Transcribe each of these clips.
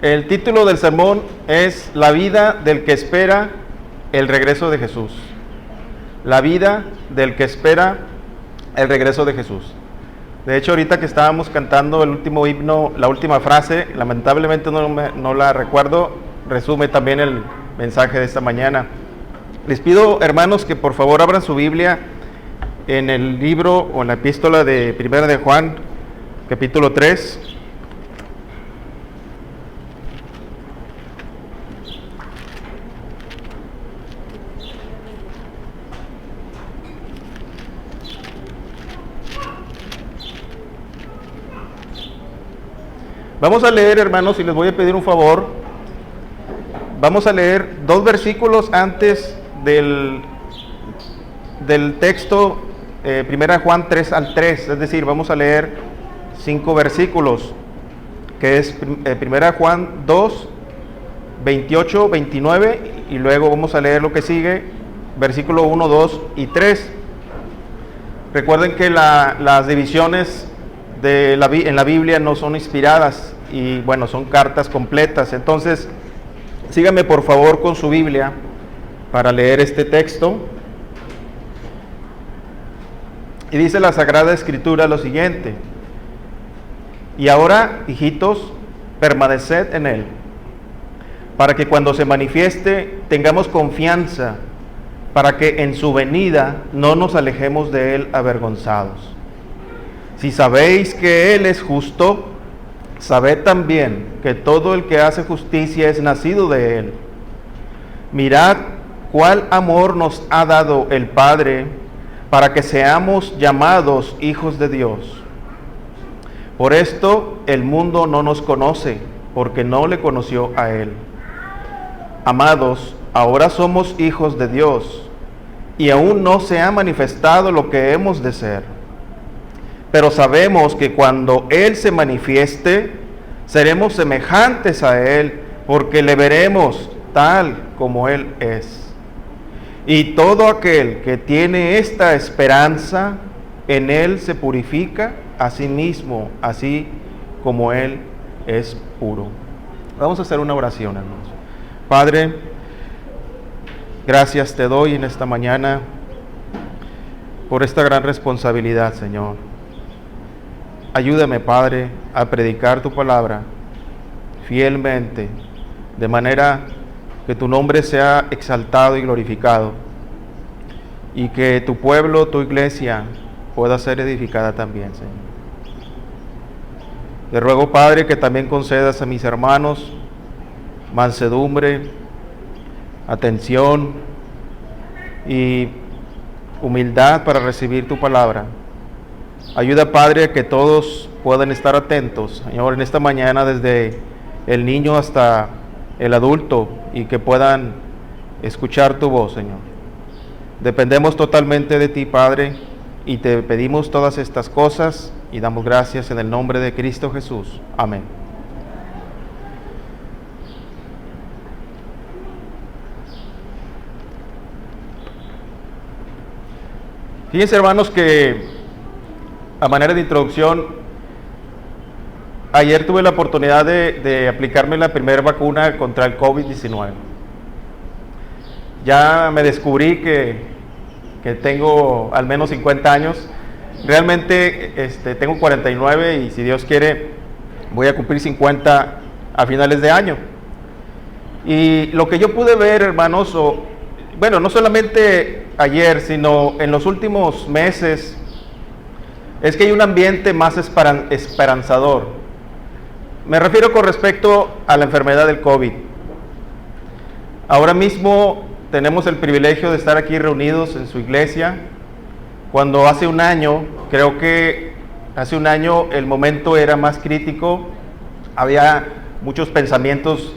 El título del sermón es La vida del que espera el regreso de Jesús. La vida del que espera el regreso de Jesús. De hecho, ahorita que estábamos cantando el último himno, la última frase, lamentablemente no la recuerdo, resume también el mensaje de esta mañana. Les pido, hermanos, que por favor abran su Biblia en el libro o en la epístola de Primera de Juan, capítulo 3. Vamos a leer, hermanos, y les voy a pedir un favor. Vamos a leer 2 versículos antes del texto, Primera Juan 3 al 3, es decir, vamos a leer 5 versículos, que es Primera Juan 2, 28, 29, y luego vamos a leer lo que sigue, versículo 1, 2 y 3. Recuerden que las divisiones en la Biblia no son inspiradas y bueno, son cartas completas. Entonces, síganme por favor con su Biblia para leer este texto. Y dice la Sagrada Escritura lo siguiente: y ahora, hijitos, permaneced en Él, para que cuando se manifieste tengamos confianza, para que en su venida no nos alejemos de Él avergonzados. Si sabéis que Él es justo, sabed también que todo el que hace justicia es nacido de Él. Mirad cuál amor nos ha dado el Padre para que seamos llamados hijos de Dios. Por esto el mundo no nos conoce, porque no le conoció a Él. Amados, ahora somos hijos de Dios, y aún no se ha manifestado lo que hemos de ser. Pero sabemos que cuando Él se manifieste, seremos semejantes a Él, porque le veremos tal como Él es. Y todo aquel que tiene esta esperanza, en Él se purifica a sí mismo, así como Él es puro. Vamos a hacer una oración, hermanos. Padre, gracias te doy en esta mañana por esta gran responsabilidad, Señor. Ayúdame, Padre, a predicar tu palabra fielmente, de manera que tu nombre sea exaltado y glorificado, y que tu pueblo, tu iglesia, pueda ser edificada también, Señor. Te ruego, Padre, que también concedas a mis hermanos mansedumbre, atención y humildad para recibir tu palabra. Ayuda, Padre, a que todos puedan estar atentos, Señor, en esta mañana, desde el niño hasta el adulto, y que puedan escuchar tu voz, Señor. Dependemos totalmente de ti, Padre, y te pedimos todas estas cosas y damos gracias en el nombre de Cristo Jesús. Amén. Fíjense, hermanos, que a manera de introducción, ayer tuve la oportunidad de aplicarme la primera vacuna contra el COVID-19. Ya me descubrí que tengo al menos 50 años. Realmente tengo 49 y si Dios quiere voy a cumplir 50 a finales de año. Y lo que yo pude ver, hermanos, no solamente ayer, sino en los últimos meses, es que hay un ambiente más esperanzador. Me refiero con respecto a la enfermedad del COVID. Ahora mismo tenemos el privilegio de estar aquí reunidos en su iglesia, cuando hace un año, creo que hace un año el momento era más crítico, había muchos pensamientos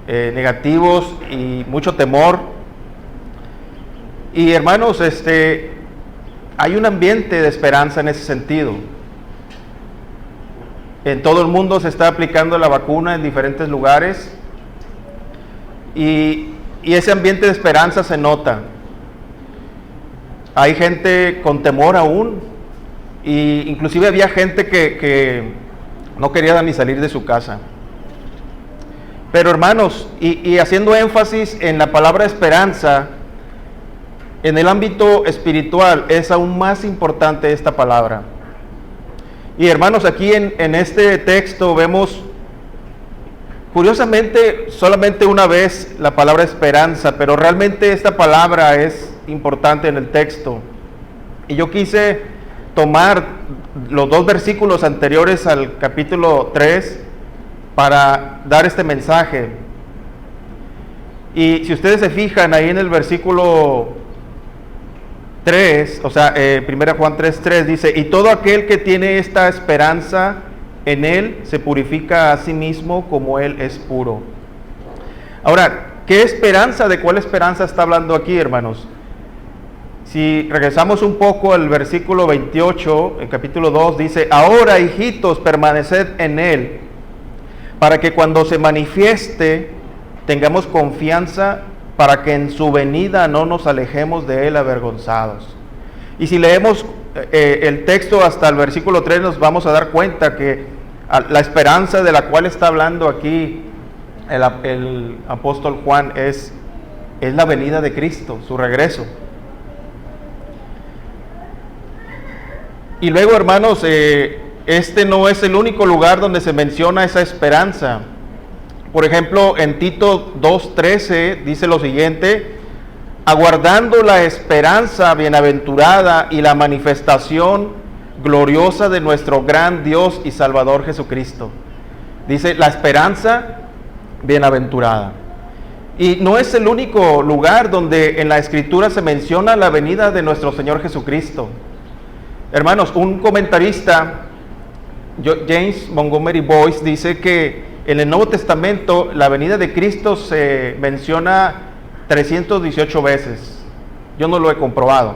negativos y mucho temor. Y hermanos, hay un ambiente de esperanza en ese sentido. En todo el mundo se está aplicando la vacuna en diferentes lugares y ese ambiente de esperanza se nota. Hay gente con temor aún, y inclusive había gente que no quería ni salir de su casa. Pero hermanos, y haciendo énfasis en la palabra esperanza, en el ámbito espiritual es aún más importante esta palabra. Y hermanos, aquí en este texto vemos, curiosamente, solamente una vez la palabra esperanza, pero realmente esta palabra es importante en el texto. Y yo quise tomar los dos versículos anteriores al capítulo 3 para dar este mensaje. Y si ustedes se fijan ahí en el versículo 3, o sea, 1 Juan 3:3 dice, y todo aquel que tiene esta esperanza en Él se purifica a sí mismo como Él es puro. Ahora, ¿qué esperanza? ¿De cuál esperanza está hablando aquí, hermanos? Si regresamos un poco al versículo 28, el capítulo 2, dice, ahora, hijitos, permaneced en Él, para que cuando se manifieste tengamos confianza, para que en su venida no nos alejemos de Él avergonzados. Y si leemos el texto hasta el versículo 3, nos vamos a dar cuenta que la esperanza de la cual está hablando aquí el apóstol Juan es la venida de Cristo, su regreso. Y luego, hermanos, este no es el único lugar donde se menciona esa esperanza. Por ejemplo, en Tito 2:13 dice lo siguiente, aguardando la esperanza bienaventurada y la manifestación gloriosa de nuestro gran Dios y Salvador Jesucristo. Dice, la esperanza bienaventurada. Y no es el único lugar donde en la Escritura se menciona la venida de nuestro Señor Jesucristo. Hermanos, un comentarista, James Montgomery Boyce, dice que en el Nuevo Testamento la venida de Cristo se menciona 318 veces. Yo no lo he comprobado.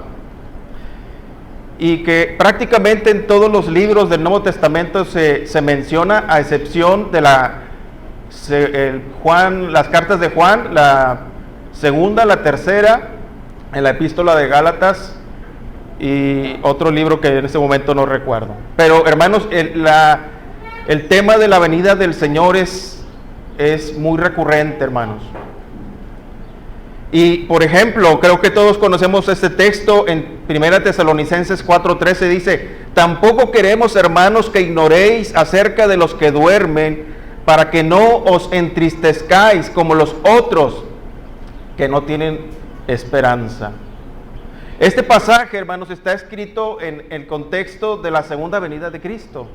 Y que prácticamente en todos los libros del Nuevo Testamento se menciona, a excepción de las cartas de Juan, la segunda, la tercera, en la epístola de Gálatas y otro libro que en este momento no recuerdo. Pero hermanos, el tema de la venida del Señor es muy recurrente, hermanos. Y por ejemplo, creo que todos conocemos este texto en 1 Tesalonicenses 4:13, dice, tampoco queremos, hermanos, que ignoréis acerca de los que duermen, para que no os entristezcáis como los otros que no tienen esperanza. Este pasaje, hermanos, está escrito en el contexto de la segunda venida de Cristo.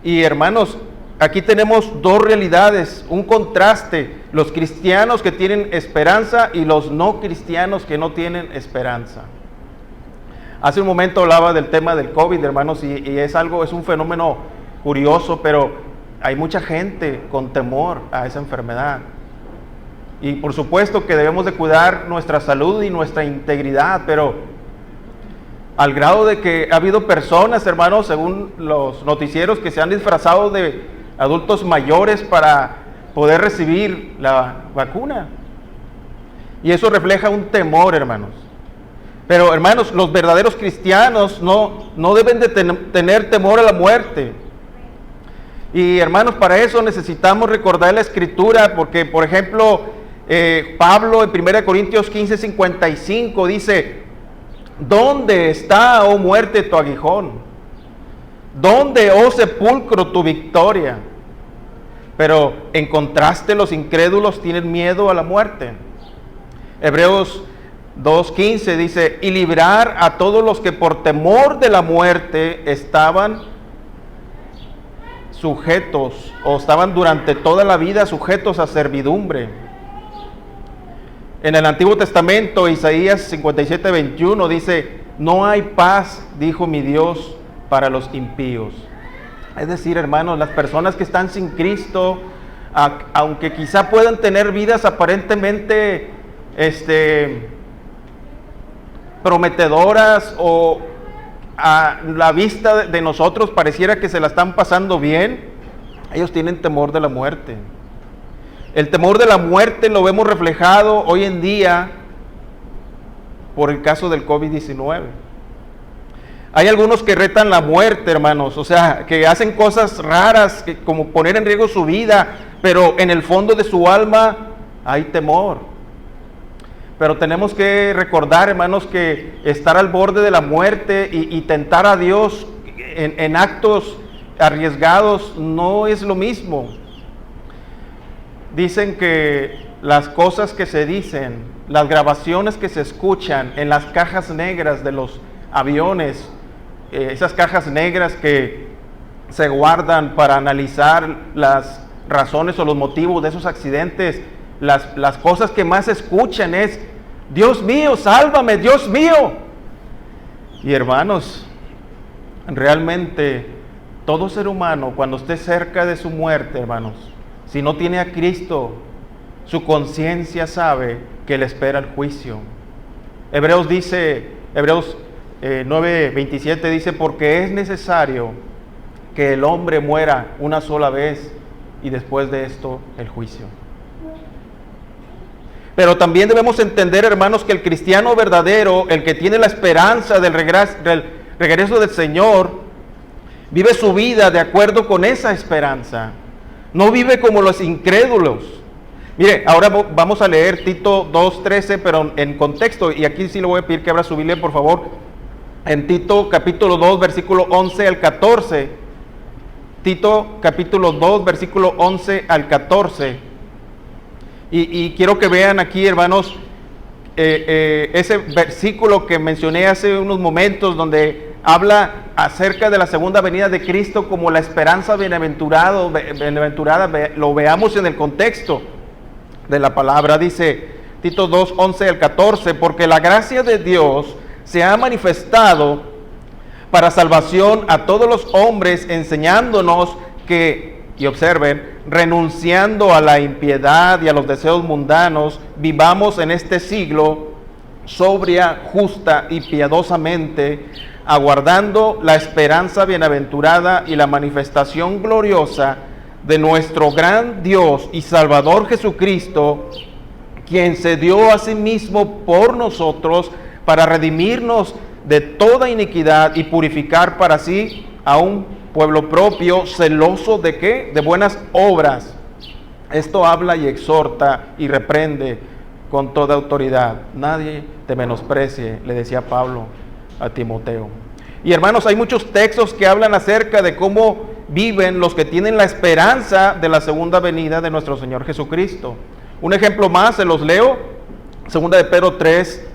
Y hermanos, aquí tenemos dos realidades, un contraste, los cristianos que tienen esperanza y los no cristianos que no tienen esperanza. Hace un momento hablaba del tema del COVID, hermanos, y es un fenómeno curioso, pero hay mucha gente con temor a esa enfermedad. Y por supuesto que debemos de cuidar nuestra salud y nuestra integridad, pero al grado de que ha habido personas, hermanos, según los noticieros, que se han disfrazado de adultos mayores para poder recibir la vacuna. Y eso refleja un temor, hermanos. Pero, hermanos, los verdaderos cristianos no deben de tener temor a la muerte. Y, hermanos, para eso necesitamos recordar la Escritura, porque, por ejemplo, Pablo en 1 Corintios 15:55 dice, ¿dónde está, oh muerte, tu aguijón? ¿Dónde, oh sepulcro, tu victoria? Pero en contraste, los incrédulos tienen miedo a la muerte. Hebreos 2:15 dice, y librar a todos los que por temor de la muerte estaban sujetos, o estaban durante toda la vida sujetos a servidumbre. En el Antiguo Testamento, Isaías 57:21 dice, no hay paz, dijo mi Dios, para los impíos. Es decir, hermanos, las personas que están sin Cristo, aunque quizá puedan tener vidas aparentemente prometedoras, o a la vista de nosotros pareciera que se la están pasando bien, ellos tienen temor de la muerte. El temor de la muerte lo vemos reflejado hoy en día por el caso del COVID-19. Hay algunos que retan la muerte, hermanos, o sea, que hacen cosas raras, como poner en riesgo su vida, pero en el fondo de su alma hay temor. Pero tenemos que recordar, hermanos, que estar al borde de la muerte y tentar a Dios en actos arriesgados no es lo mismo. Dicen que las cosas que se dicen, las grabaciones que se escuchan en las cajas negras de los aviones, esas cajas negras que se guardan para analizar las razones o los motivos de esos accidentes, las cosas que más se escuchan es: Dios mío, sálvame, Dios mío. Y hermanos, realmente todo ser humano, cuando esté cerca de su muerte, hermanos, si no tiene a Cristo, su conciencia sabe que le espera el juicio. Hebreos 9:27 dice: porque es necesario que el hombre muera una sola vez y después de esto el juicio. Pero también debemos entender, hermanos, que el cristiano verdadero, el que tiene la esperanza del regreso del Señor, vive su vida de acuerdo con esa esperanza. No vive como los incrédulos. Mire, ahora vamos a leer Tito 2:13, pero en contexto, y aquí sí le voy a pedir que abra su Biblia, por favor, en Tito capítulo 2, versículo 11 al 14. Tito capítulo 2, versículo 11 al 14. Y quiero que vean aquí, hermanos, ese versículo que mencioné hace unos momentos, donde habla acerca de la segunda venida de Cristo como la esperanza bienaventurada. Lo veamos en el contexto de la palabra. Dice Tito 2, 11 al 14: porque la gracia de Dios se ha manifestado para salvación a todos los hombres, enseñándonos que, y observen, renunciando a la impiedad y a los deseos mundanos, vivamos en este siglo sobria, justa y piadosamente, aguardando la esperanza bienaventurada y la manifestación gloriosa de nuestro gran Dios y Salvador Jesucristo, quien se dio a sí mismo por nosotros para redimirnos de toda iniquidad y purificar para sí a un pueblo propio, celoso ¿de qué? De buenas obras. Esto habla y exhorta y reprende con toda autoridad. Nadie te menosprecie, le decía Pablo a Timoteo. Y hermanos, hay muchos textos que hablan acerca de cómo viven los que tienen la esperanza de la segunda venida de nuestro Señor Jesucristo. Un ejemplo más, se los leo. Segunda de Pedro 3,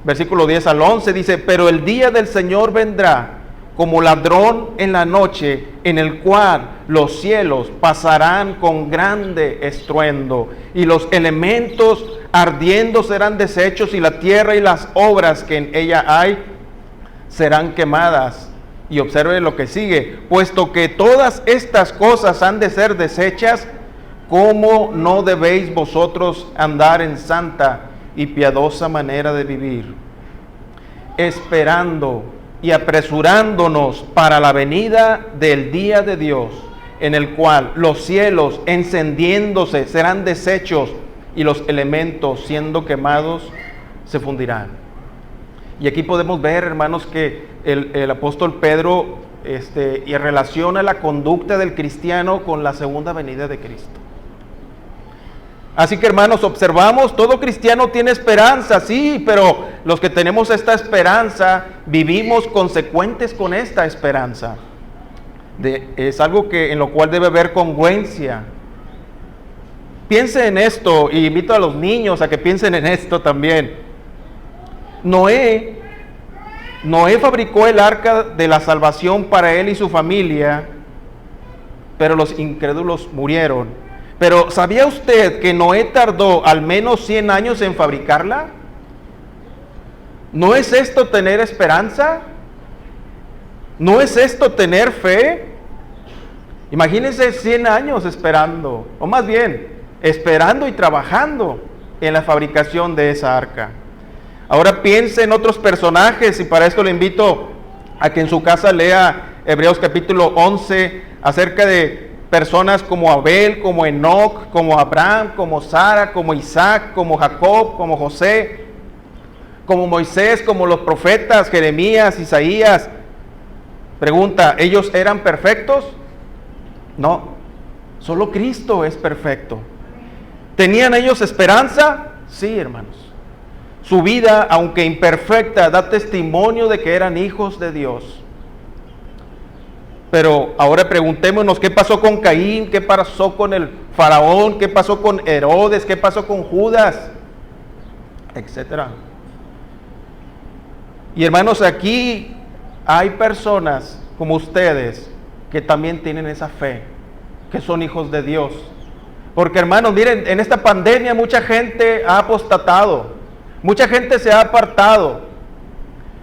versículo 10 al 11, dice: pero el día del Señor vendrá como ladrón en la noche, en el cual los cielos pasarán con grande estruendo, y los elementos ardiendo serán deshechos, y la tierra y las obras que en ella hay serán quemadas. Y observe lo que sigue: puesto que todas estas cosas han de ser deshechas, ¿cómo no debéis vosotros andar en santa y piadosa manera de vivir, esperando y apresurándonos para la venida del día de Dios, en el cual los cielos encendiéndose serán deshechos y los elementos siendo quemados se fundirán? Y aquí podemos ver, hermanos, que el apóstol Pedro y relaciona la conducta del cristiano con la segunda venida de Cristo. Así que, hermanos, observamos, todo cristiano tiene esperanza, sí, pero los que tenemos esta esperanza vivimos consecuentes con esta esperanza. Es algo en lo cual debe haber congruencia. Piense en esto, y invito a los niños a que piensen en esto también. Noé fabricó el arca de la salvación para él y su familia, pero los incrédulos murieron. Pero ¿sabía usted que Noé tardó al menos 100 años en fabricarla? ¿No es esto tener esperanza? ¿No es esto tener fe? Imagínense 100 años esperando, o más bien, esperando y trabajando en la fabricación de esa arca. Ahora piense en otros personajes, y para esto le invito a que en su casa lea Hebreos capítulo 11 acerca de personas como Abel, como Enoc, como Abraham, como Sara, como Isaac, como Jacob, como José, como Moisés, como los profetas, Jeremías, Isaías. Pregunta, ¿ellos eran perfectos? No, solo Cristo es perfecto. ¿Tenían ellos esperanza? Sí, hermanos. Su vida, aunque imperfecta, da testimonio de que eran hijos de Dios. Pero ahora preguntémonos, ¿qué pasó con Caín? ¿Qué pasó con el faraón? ¿Qué pasó con Herodes? ¿Qué pasó con Judas? Etcétera. Y hermanos, aquí hay personas como ustedes que también tienen esa fe, que son hijos de Dios. Porque hermanos, miren, en esta pandemia mucha gente ha apostatado, mucha gente se ha apartado,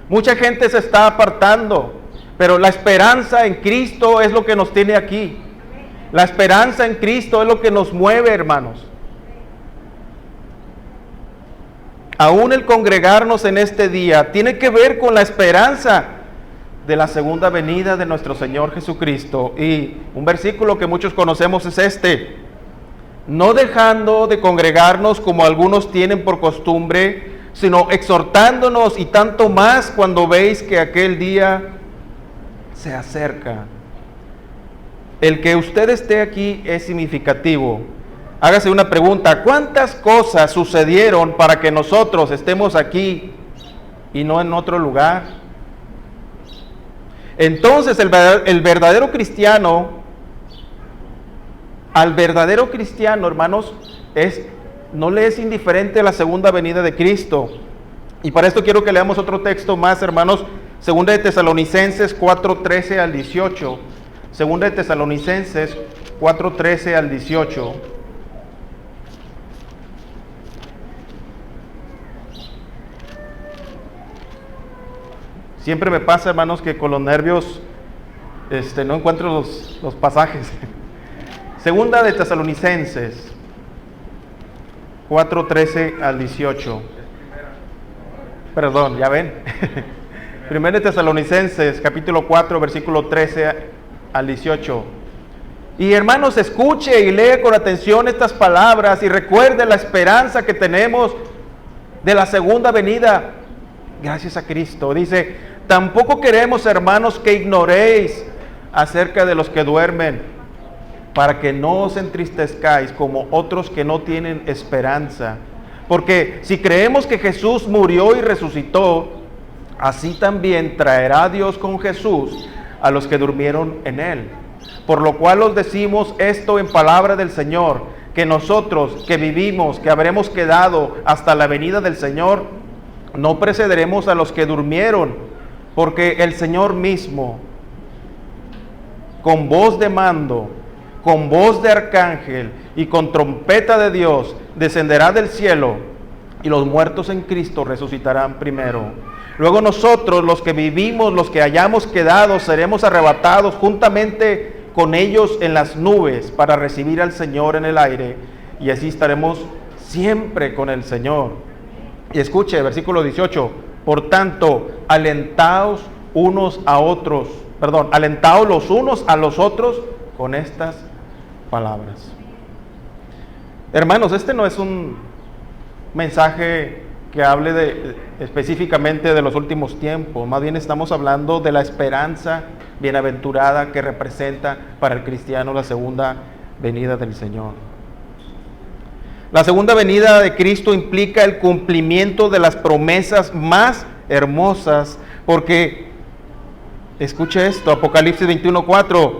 mucha gente se está apartando. Pero la esperanza en Cristo es lo que nos tiene aquí. La esperanza en Cristo es lo que nos mueve, hermanos. Aún el congregarnos en este día tiene que ver con la esperanza de la segunda venida de nuestro Señor Jesucristo. Y un versículo que muchos conocemos es este: no dejando de congregarnos como algunos tienen por costumbre, sino exhortándonos, y tanto más cuando veis que aquel día se acerca. El que usted esté aquí es significativo. Hágase una pregunta: ¿cuántas cosas sucedieron para que nosotros estemos aquí y no en otro lugar? Entonces el verdadero cristiano, al verdadero cristiano, hermanos, no le es indiferente la segunda venida de Cristo. Y para esto quiero que leamos otro texto más, hermanos. Segunda de Tesalonicenses 4:13 al 18. Segunda de Tesalonicenses 4:13 al 18. Siempre me pasa, hermanos, que con los nervios no encuentro los pasajes. Segunda de Tesalonicenses 4:13 al 18. Perdón, ya ven. Primera de Tesalonicenses, capítulo 4, versículo 13 al 18. Y hermanos, escuche y lee con atención estas palabras y recuerde la esperanza que tenemos de la segunda venida, gracias a Cristo. Dice: tampoco queremos, hermanos, que ignoréis acerca de los que duermen, para que no os entristezcáis como otros que no tienen esperanza. Porque si creemos que Jesús murió y resucitó, así también traerá Dios con Jesús a los que durmieron en él. Por lo cual os decimos esto en palabra del Señor, que nosotros que vivimos, que habremos quedado hasta la venida del Señor, no precederemos a los que durmieron, porque el Señor mismo, con voz de mando, con voz de arcángel y con trompeta de Dios, descenderá del cielo, y los muertos en Cristo resucitarán primero. Luego nosotros, los que vivimos, los que hayamos quedado, seremos arrebatados juntamente con ellos en las nubes para recibir al Señor en el aire, y así estaremos siempre con el Señor. Y escuche, versículo 18: por tanto, alentaos los unos a los otros con estas palabras. Hermanos, este no es un mensaje que hable específicamente de los últimos tiempos. Más bien estamos hablando de la esperanza bienaventurada que representa para el cristiano la segunda venida del Señor. La segunda venida de Cristo implica el cumplimiento de las promesas más hermosas, porque, escuche esto, Apocalipsis 21:4: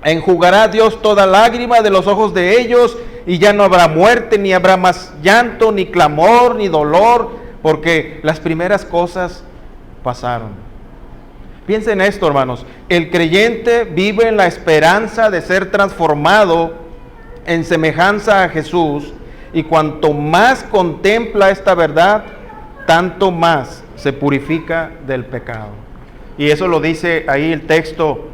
enjugará Dios toda lágrima de los ojos de ellos, y ya no habrá muerte, ni habrá más llanto, ni clamor, ni dolor, porque las primeras cosas pasaron. Piensen en esto, hermanos: el creyente vive en la esperanza de ser transformado en semejanza a Jesús, y cuanto más contempla esta verdad, tanto más se purifica del pecado. Y eso lo dice ahí el texto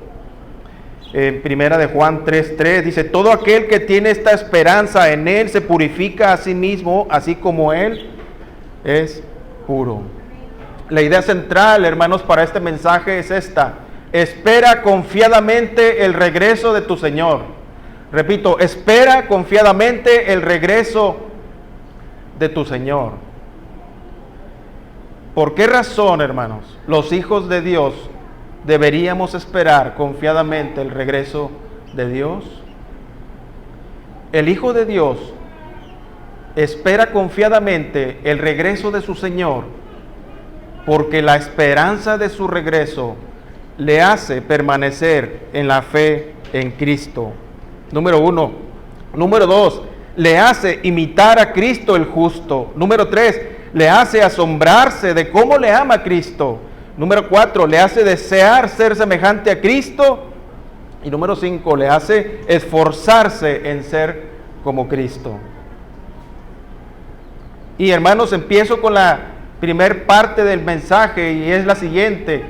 en primera de Juan 3:3, dice: todo aquel que tiene esta esperanza en él se purifica a sí mismo, así como él es puro. La idea central, hermanos, para este mensaje es esta: espera confiadamente el regreso de tu Señor. Repito, espera confiadamente el regreso de tu Señor. ¿Por qué razón, hermanos, los hijos de Dios deberíamos esperar confiadamente el regreso de Dios? El Hijo de Dios espera confiadamente el regreso de su Señor, porque la esperanza de su regreso le hace permanecer en la fe en Cristo. Número 1. Número 2, le hace imitar a Cristo el justo. Número 3, le hace asombrarse de cómo le ama Cristo. Número 4, le hace desear ser semejante a Cristo. Y número 5, le hace esforzarse en ser como Cristo. Y hermanos, empiezo con la primer parte del mensaje y es la siguiente.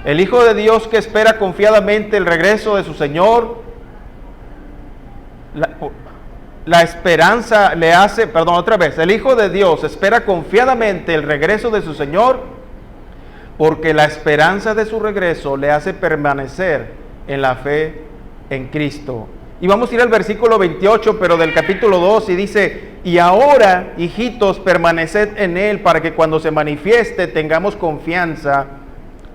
El Hijo de Dios que espera confiadamente el regreso de su Señor, la esperanza le hace, el Hijo de Dios espera confiadamente el regreso de su Señor, porque la esperanza de su regreso le hace permanecer en la fe en Cristo. Y vamos a ir al versículo 28, pero del capítulo 2, y dice: y ahora, hijitos, permaneced en Él, para que cuando se manifieste tengamos confianza,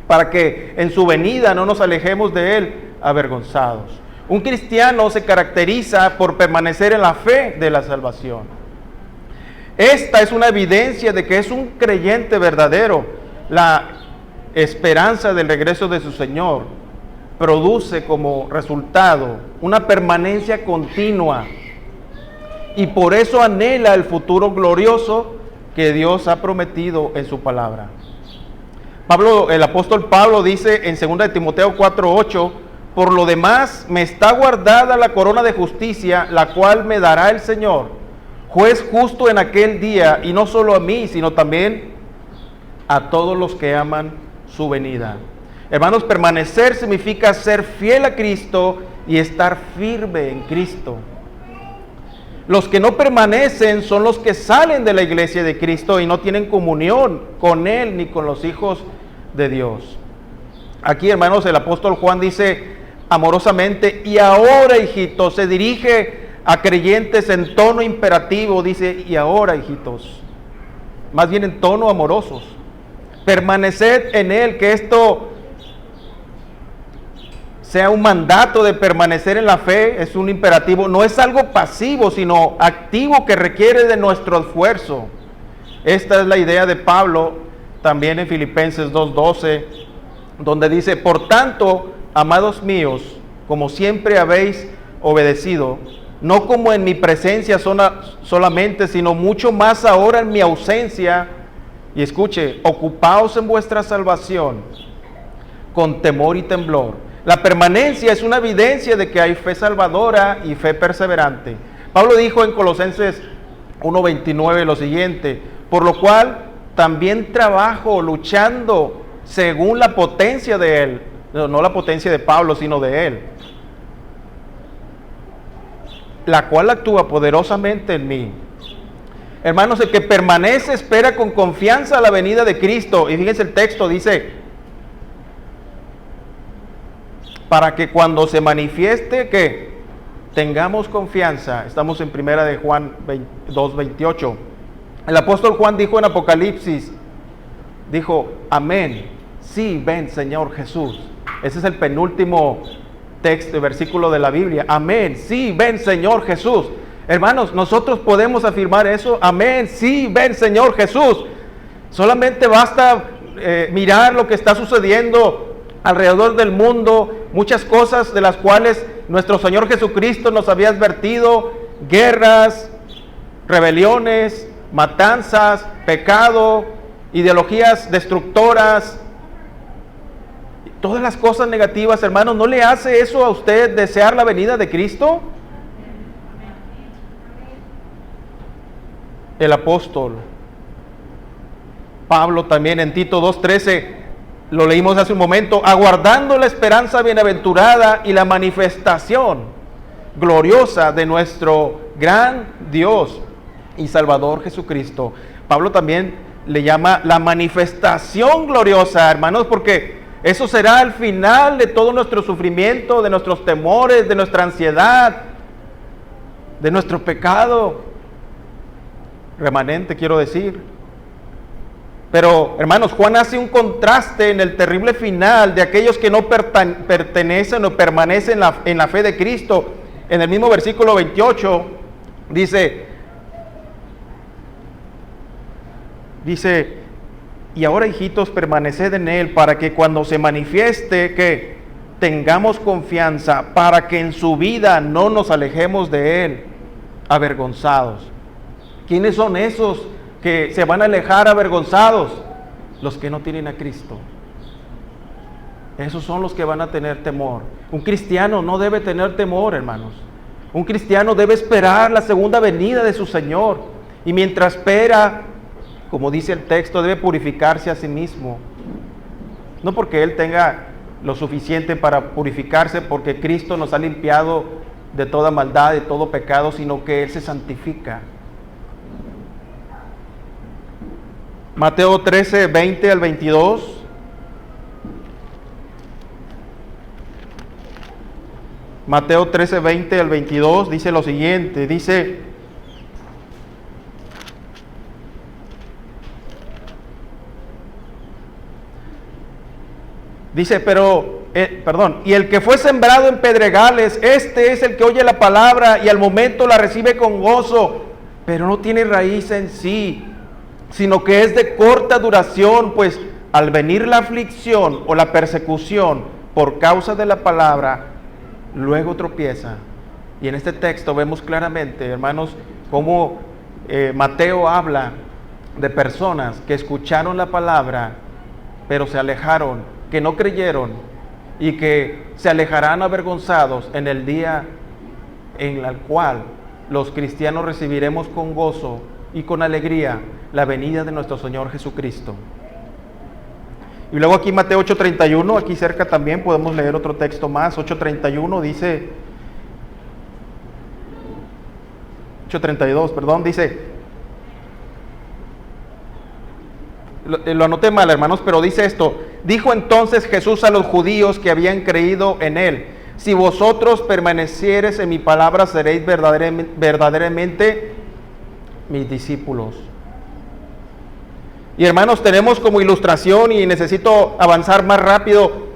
para que en su venida no nos alejemos de Él avergonzados. Un cristiano se caracteriza por permanecer en la fe de la salvación. Esta es una evidencia de que es un creyente verdadero. La esperanza del regreso de su Señor produce como resultado una permanencia continua, y por eso anhela el futuro glorioso que Dios ha prometido en su palabra. El apóstol Pablo dice en 2 de Timoteo 4:8: por lo demás me está guardada la corona de justicia, la cual me dará el Señor, juez justo en aquel día, y no solo a mí, sino también a todos los que aman su venida. Hermanos, permanecer significa ser fiel a Cristo y estar firme en Cristo. Los que no permanecen son los que salen de la iglesia de Cristo y no tienen comunión con Él ni con los hijos de Dios. Aquí, hermanos, el apóstol Juan dice amorosamente: y ahora, hijitos, se dirige a creyentes en tono imperativo, dice: y ahora, hijitos, más bien en tono amorosos, permaneced en Él. Que esto sea un mandato de permanecer en la fe, es un imperativo, no es algo pasivo, sino activo que requiere de nuestro esfuerzo. Esta es la idea de Pablo también en Filipenses 2:12, donde dice: por tanto, amados míos, como siempre habéis obedecido, no como en mi presencia solamente, sino mucho más ahora en mi ausencia. Y escuche: ocupaos en vuestra salvación con temor y temblor. La permanencia es una evidencia de que hay fe salvadora y fe perseverante. Pablo dijo en Colosenses 1:29 lo siguiente: por lo cual también trabajo luchando según la potencia de Él, no la potencia de Pablo, sino de Él, la cual actúa poderosamente en mí. Hermanos, el que permanece espera con confianza la venida de Cristo. Y fíjense el texto, dice: para que cuando se manifieste, que tengamos confianza. Estamos en 1 de Juan 2:28. El apóstol Juan dijo en Apocalipsis, dijo: amén, sí, ven Señor Jesús. Ese es el penúltimo texto, versículo de la Biblia. Amén, sí, ven Señor Jesús. Hermanos, nosotros podemos afirmar eso. Amén, sí, ven Señor Jesús. Solamente basta mirar lo que está sucediendo alrededor del mundo, muchas cosas de las cuales nuestro Señor Jesucristo nos había advertido: guerras, rebeliones, matanzas, pecado, ideologías destructoras, todas las cosas negativas. Hermanos, ¿no le hace eso a usted desear la venida de Cristo? El apóstol Pablo también en Tito 2:13, lo leímos hace un momento: aguardando la esperanza bienaventurada y la manifestación gloriosa de nuestro gran Dios y Salvador Jesucristo. Pablo también le llama la manifestación gloriosa, hermanos, porque eso será el final de todo nuestro sufrimiento, de nuestros temores, de nuestra ansiedad, de nuestro pecado remanente, quiero decir. Pero, hermanos, Juan hace un contraste en el terrible final de aquellos que no pertenecen o permanecen en la fe de Cristo. En el mismo versículo 28 dice, y ahora, hijitos, permaneced en Él, para que cuando se manifieste, que tengamos confianza, para que en su vida no nos alejemos de Él, avergonzados. ¿Quiénes son esos que se van a alejar avergonzados? Los que no tienen a Cristo. Esos son los que van a tener temor. Un cristiano no debe tener temor, hermanos. Un cristiano debe esperar la segunda venida de su Señor. Y mientras espera, como dice el texto, debe purificarse a sí mismo. No porque él tenga lo suficiente para purificarse, porque Cristo nos ha limpiado de toda maldad, de todo pecado, sino que Él se santifica. Mateo 13, 20 al 22. Mateo 13, 20 al 22 dice lo siguiente, y el que fue sembrado en pedregales, este es el que oye la palabra y al momento la recibe con gozo, pero no tiene raíz en sí, sino que es de corta duración, pues al venir la aflicción o la persecución por causa de la palabra, luego tropieza. Y en este texto vemos claramente, hermanos, cómo Mateo habla de personas que escucharon la palabra, pero se alejaron, que no creyeron y que se alejarán avergonzados en el día en el cual los cristianos recibiremos con gozo y con alegría la venida de nuestro Señor Jesucristo. Y luego aquí Mateo 8:31, aquí cerca también podemos leer otro texto más. 8:31 dice, 8:32, perdón, dice, lo anoté mal, hermanos, pero dice esto: dijo entonces Jesús a los judíos que habían creído en Él: si vosotros permaneciereis en mi palabra, seréis verdaderamente mis discípulos. Y hermanos, tenemos como ilustración, y necesito avanzar más rápido,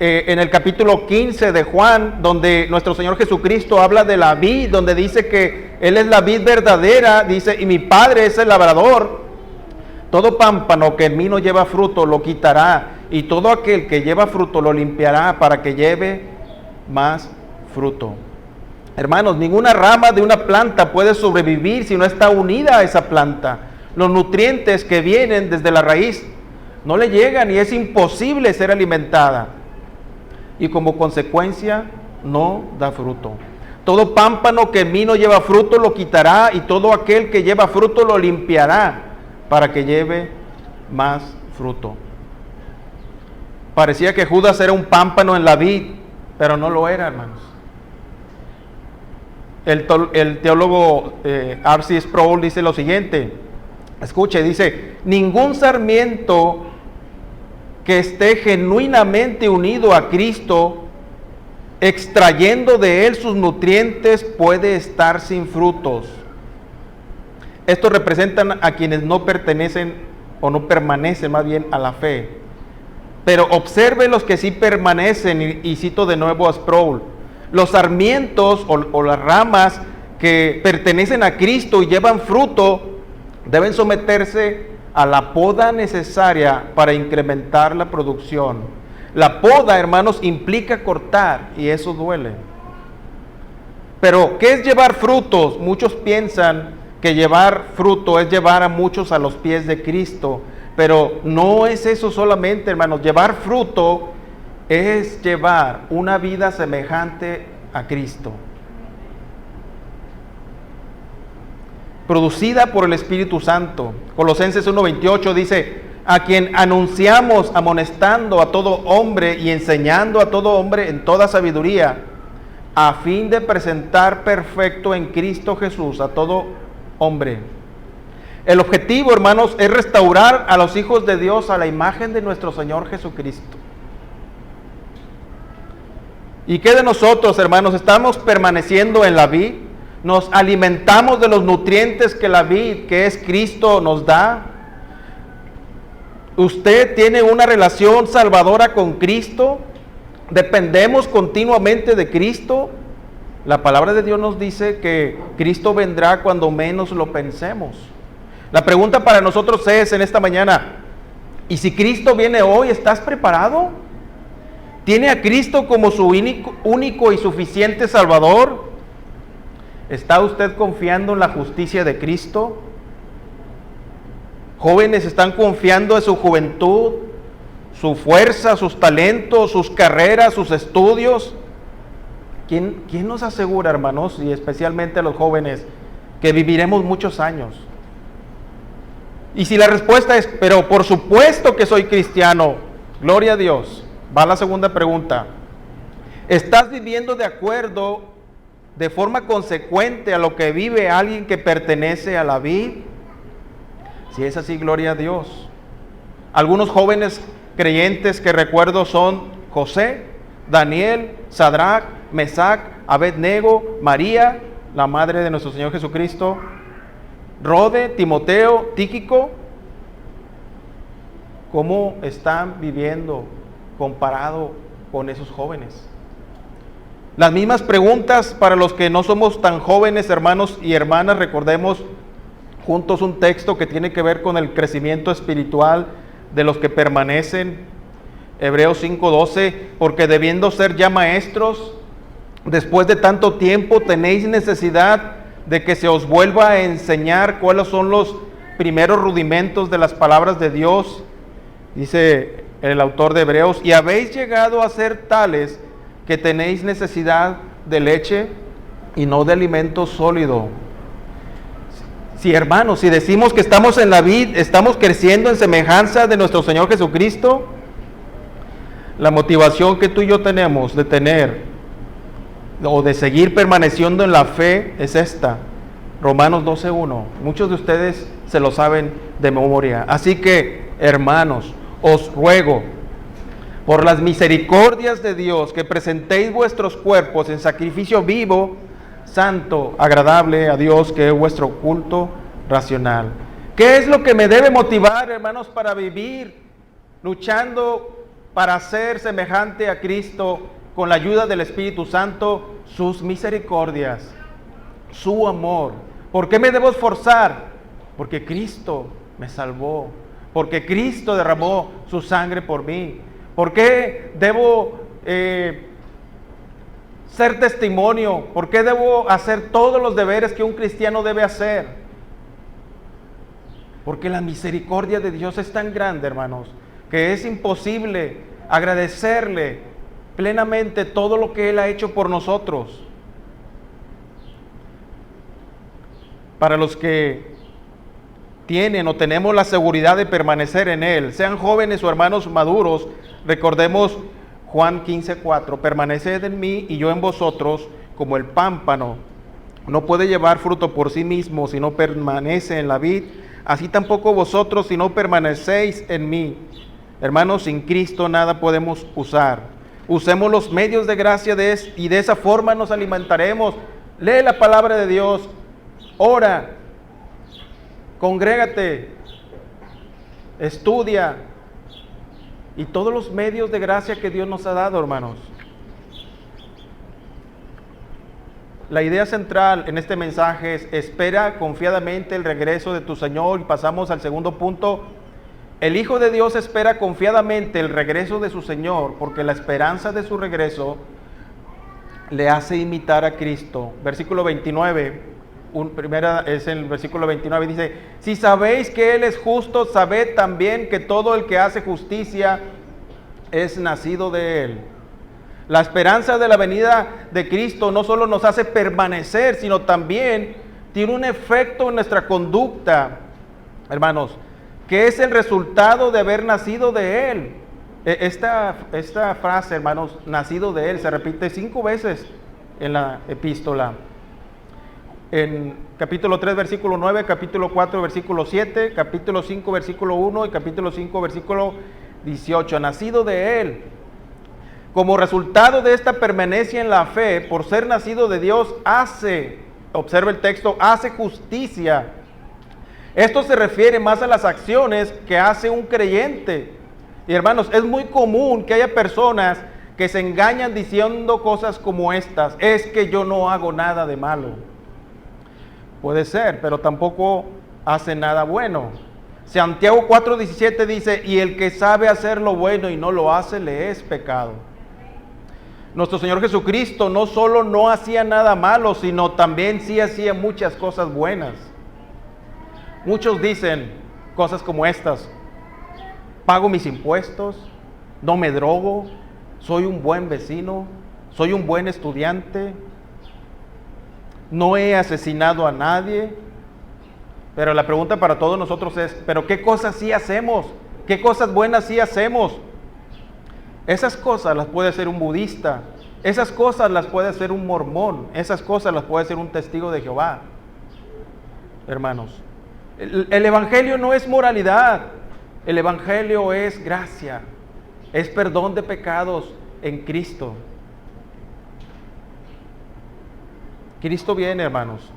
en el capítulo 15 de Juan, donde nuestro Señor Jesucristo habla de la vid, donde dice que Él es la vid verdadera, dice, y mi Padre es el labrador. Todo pámpano que en mí no lleva fruto lo quitará, y todo aquel que lleva fruto lo limpiará, para que lleve más fruto. Hermanos, ninguna rama de una planta puede sobrevivir si no está unida a esa planta. Los nutrientes que vienen desde la raíz no le llegan y es imposible ser alimentada. Y como consecuencia no da fruto. Todo pámpano que en mí no lleva fruto lo quitará, y todo aquel que lleva fruto lo limpiará, para que lleve más fruto. Parecía que Judas era un pámpano en la vid, pero no lo era, hermanos. El teólogo R.C. Sproul dice lo siguiente, escuche, dice: ningún sarmiento que esté genuinamente unido a Cristo, extrayendo de él sus nutrientes, puede estar sin frutos. Estos representan a quienes no pertenecen, o no permanecen más bien, a la fe. Pero observe los que sí permanecen, y cito de nuevo a Sproul: los sarmientos o las ramas que pertenecen a Cristo y llevan fruto, deben someterse a la poda necesaria para incrementar la producción. La poda, hermanos, implica cortar, y eso duele. Pero, ¿qué es llevar frutos? Muchos piensan que llevar fruto es llevar a muchos a los pies de Cristo, pero no es eso solamente, hermanos. Llevar fruto es llevar una vida semejante a Cristo, producida por el Espíritu Santo. Colosenses 1:28 dice: a quien anunciamos amonestando a todo hombre y enseñando a todo hombre en toda sabiduría, a fin de presentar perfecto en Cristo Jesús a todo hombre. El objetivo, hermanos, es restaurar a los hijos de Dios a la imagen de nuestro Señor Jesucristo. ¿Y qué de nosotros, hermanos? ¿Estamos permaneciendo en la vid? ¿Nos alimentamos de los nutrientes que la vid, que es Cristo, nos da? ¿Usted tiene una relación salvadora con Cristo? ¿Dependemos continuamente de Cristo? La palabra de Dios nos dice que Cristo vendrá cuando menos lo pensemos. La pregunta para nosotros es en esta mañana, ¿y si Cristo viene hoy, estás preparado? ¿Tiene a Cristo como su único y suficiente Salvador? ¿Está usted confiando en la justicia de Cristo? Jóvenes, ¿están confiando en su juventud, su fuerza, sus talentos, sus carreras, sus estudios? ¿Quién nos asegura, hermanos, y especialmente a los jóvenes, que viviremos muchos años? Y si la respuesta es, pero por supuesto que soy cristiano, gloria a Dios, va la segunda pregunta. ¿Estás viviendo de acuerdo, de forma consecuente a lo que vive alguien que pertenece a la vid? Si es así, gloria a Dios. Algunos jóvenes creyentes que recuerdo son José, Daniel, Sadrach, Mesac, Abednego, María, la madre de nuestro Señor Jesucristo, Rode, Timoteo, Tíquico. ¿Cómo están viviendo comparado con esos jóvenes? Las mismas preguntas para los que no somos tan jóvenes, hermanos y hermanas. Recordemos juntos un texto que tiene que ver con el crecimiento espiritual de los que permanecen. Hebreos 5:12, porque debiendo ser ya maestros, después de tanto tiempo tenéis necesidad de que se os vuelva a enseñar cuáles son los primeros rudimentos de las palabras de Dios, dice el autor de Hebreos, y habéis llegado a ser tales que tenéis necesidad de leche y no de alimento sólido. Sí, hermanos, si decimos que estamos en la vid, estamos creciendo en semejanza de nuestro Señor Jesucristo, la motivación que tú y yo tenemos de tener o de seguir permaneciendo en la fe es esta. Romanos 12:1. Muchos de ustedes se lo saben de memoria. Así que, hermanos, os ruego por las misericordias de Dios que presentéis vuestros cuerpos en sacrificio vivo, santo, agradable a Dios, que es vuestro culto racional. ¿Qué es lo que me debe motivar, hermanos, para vivir luchando para ser semejante a Cristo con la ayuda del Espíritu Santo? Sus misericordias, su amor. ¿Por qué me debo esforzar? Porque Cristo me salvó, porque Cristo derramó su sangre por mí. ¿Por qué debo ser testimonio? ¿Por qué debo hacer todos los deberes que un cristiano debe hacer? Porque la misericordia de Dios es tan grande, hermanos, que es imposible agradecerle plenamente todo lo que Él ha hecho por nosotros. Para los que tienen o tenemos la seguridad de permanecer en Él, sean jóvenes o hermanos maduros, recordemos Juan 15:4, permaneced en mí y yo en vosotros, como el pámpano no puede llevar fruto por sí mismo si no permanece en la vid, así tampoco vosotros si no permanecéis en mí. Hermanos, sin Cristo nada podemos usar. Usemos los medios de gracia y de esa forma nos alimentaremos. Lee la palabra de Dios, ora, congrégate, estudia, y todos los medios de gracia que Dios nos ha dado, hermanos. La idea central en este mensaje es: espera confiadamente el regreso de tu Señor. Y pasamos al segundo punto. El Hijo de Dios espera confiadamente el regreso de su Señor, porque la esperanza de su regreso le hace imitar a Cristo. Versículo 29, primera es el versículo 29, dice: si sabéis que Él es justo, sabed también que todo el que hace justicia es nacido de Él. La esperanza de la venida de Cristo no solo nos hace permanecer, sino también tiene un efecto en nuestra conducta, hermanos, que es el resultado de haber nacido de Él. Esta frase, hermanos, nacido de Él, se repite 5 veces en la epístola. En capítulo 3, versículo 9, capítulo 4, versículo 7, capítulo 5, versículo 1 y capítulo 5, versículo 18. Nacido de Él. Como resultado de esta permanencia en la fe, por ser nacido de Dios, observa el texto, hace justicia. Esto se refiere más a las acciones que hace un creyente. Y hermanos, es muy común que haya personas que se engañan diciendo cosas como estas: es que yo no hago nada de malo. Puede ser, pero tampoco hace nada bueno. Santiago 4:17 dice: y el que sabe hacer lo bueno y no lo hace, le es pecado. Nuestro Señor Jesucristo no solo no hacía nada malo, sino también sí hacía muchas cosas buenas. Muchos dicen cosas como estas: pago mis impuestos, no me drogo, soy un buen vecino, soy un buen estudiante, no he asesinado a nadie. Pero la pregunta para todos nosotros es: ¿pero qué cosas sí hacemos? ¿Qué cosas buenas sí hacemos? Esas cosas las puede hacer un budista, esas cosas las puede hacer un mormón, esas cosas las puede hacer un testigo de Jehová. Hermanos, el evangelio no es moralidad, el evangelio es gracia, es perdón de pecados en Cristo. Cristo viene, hermanos.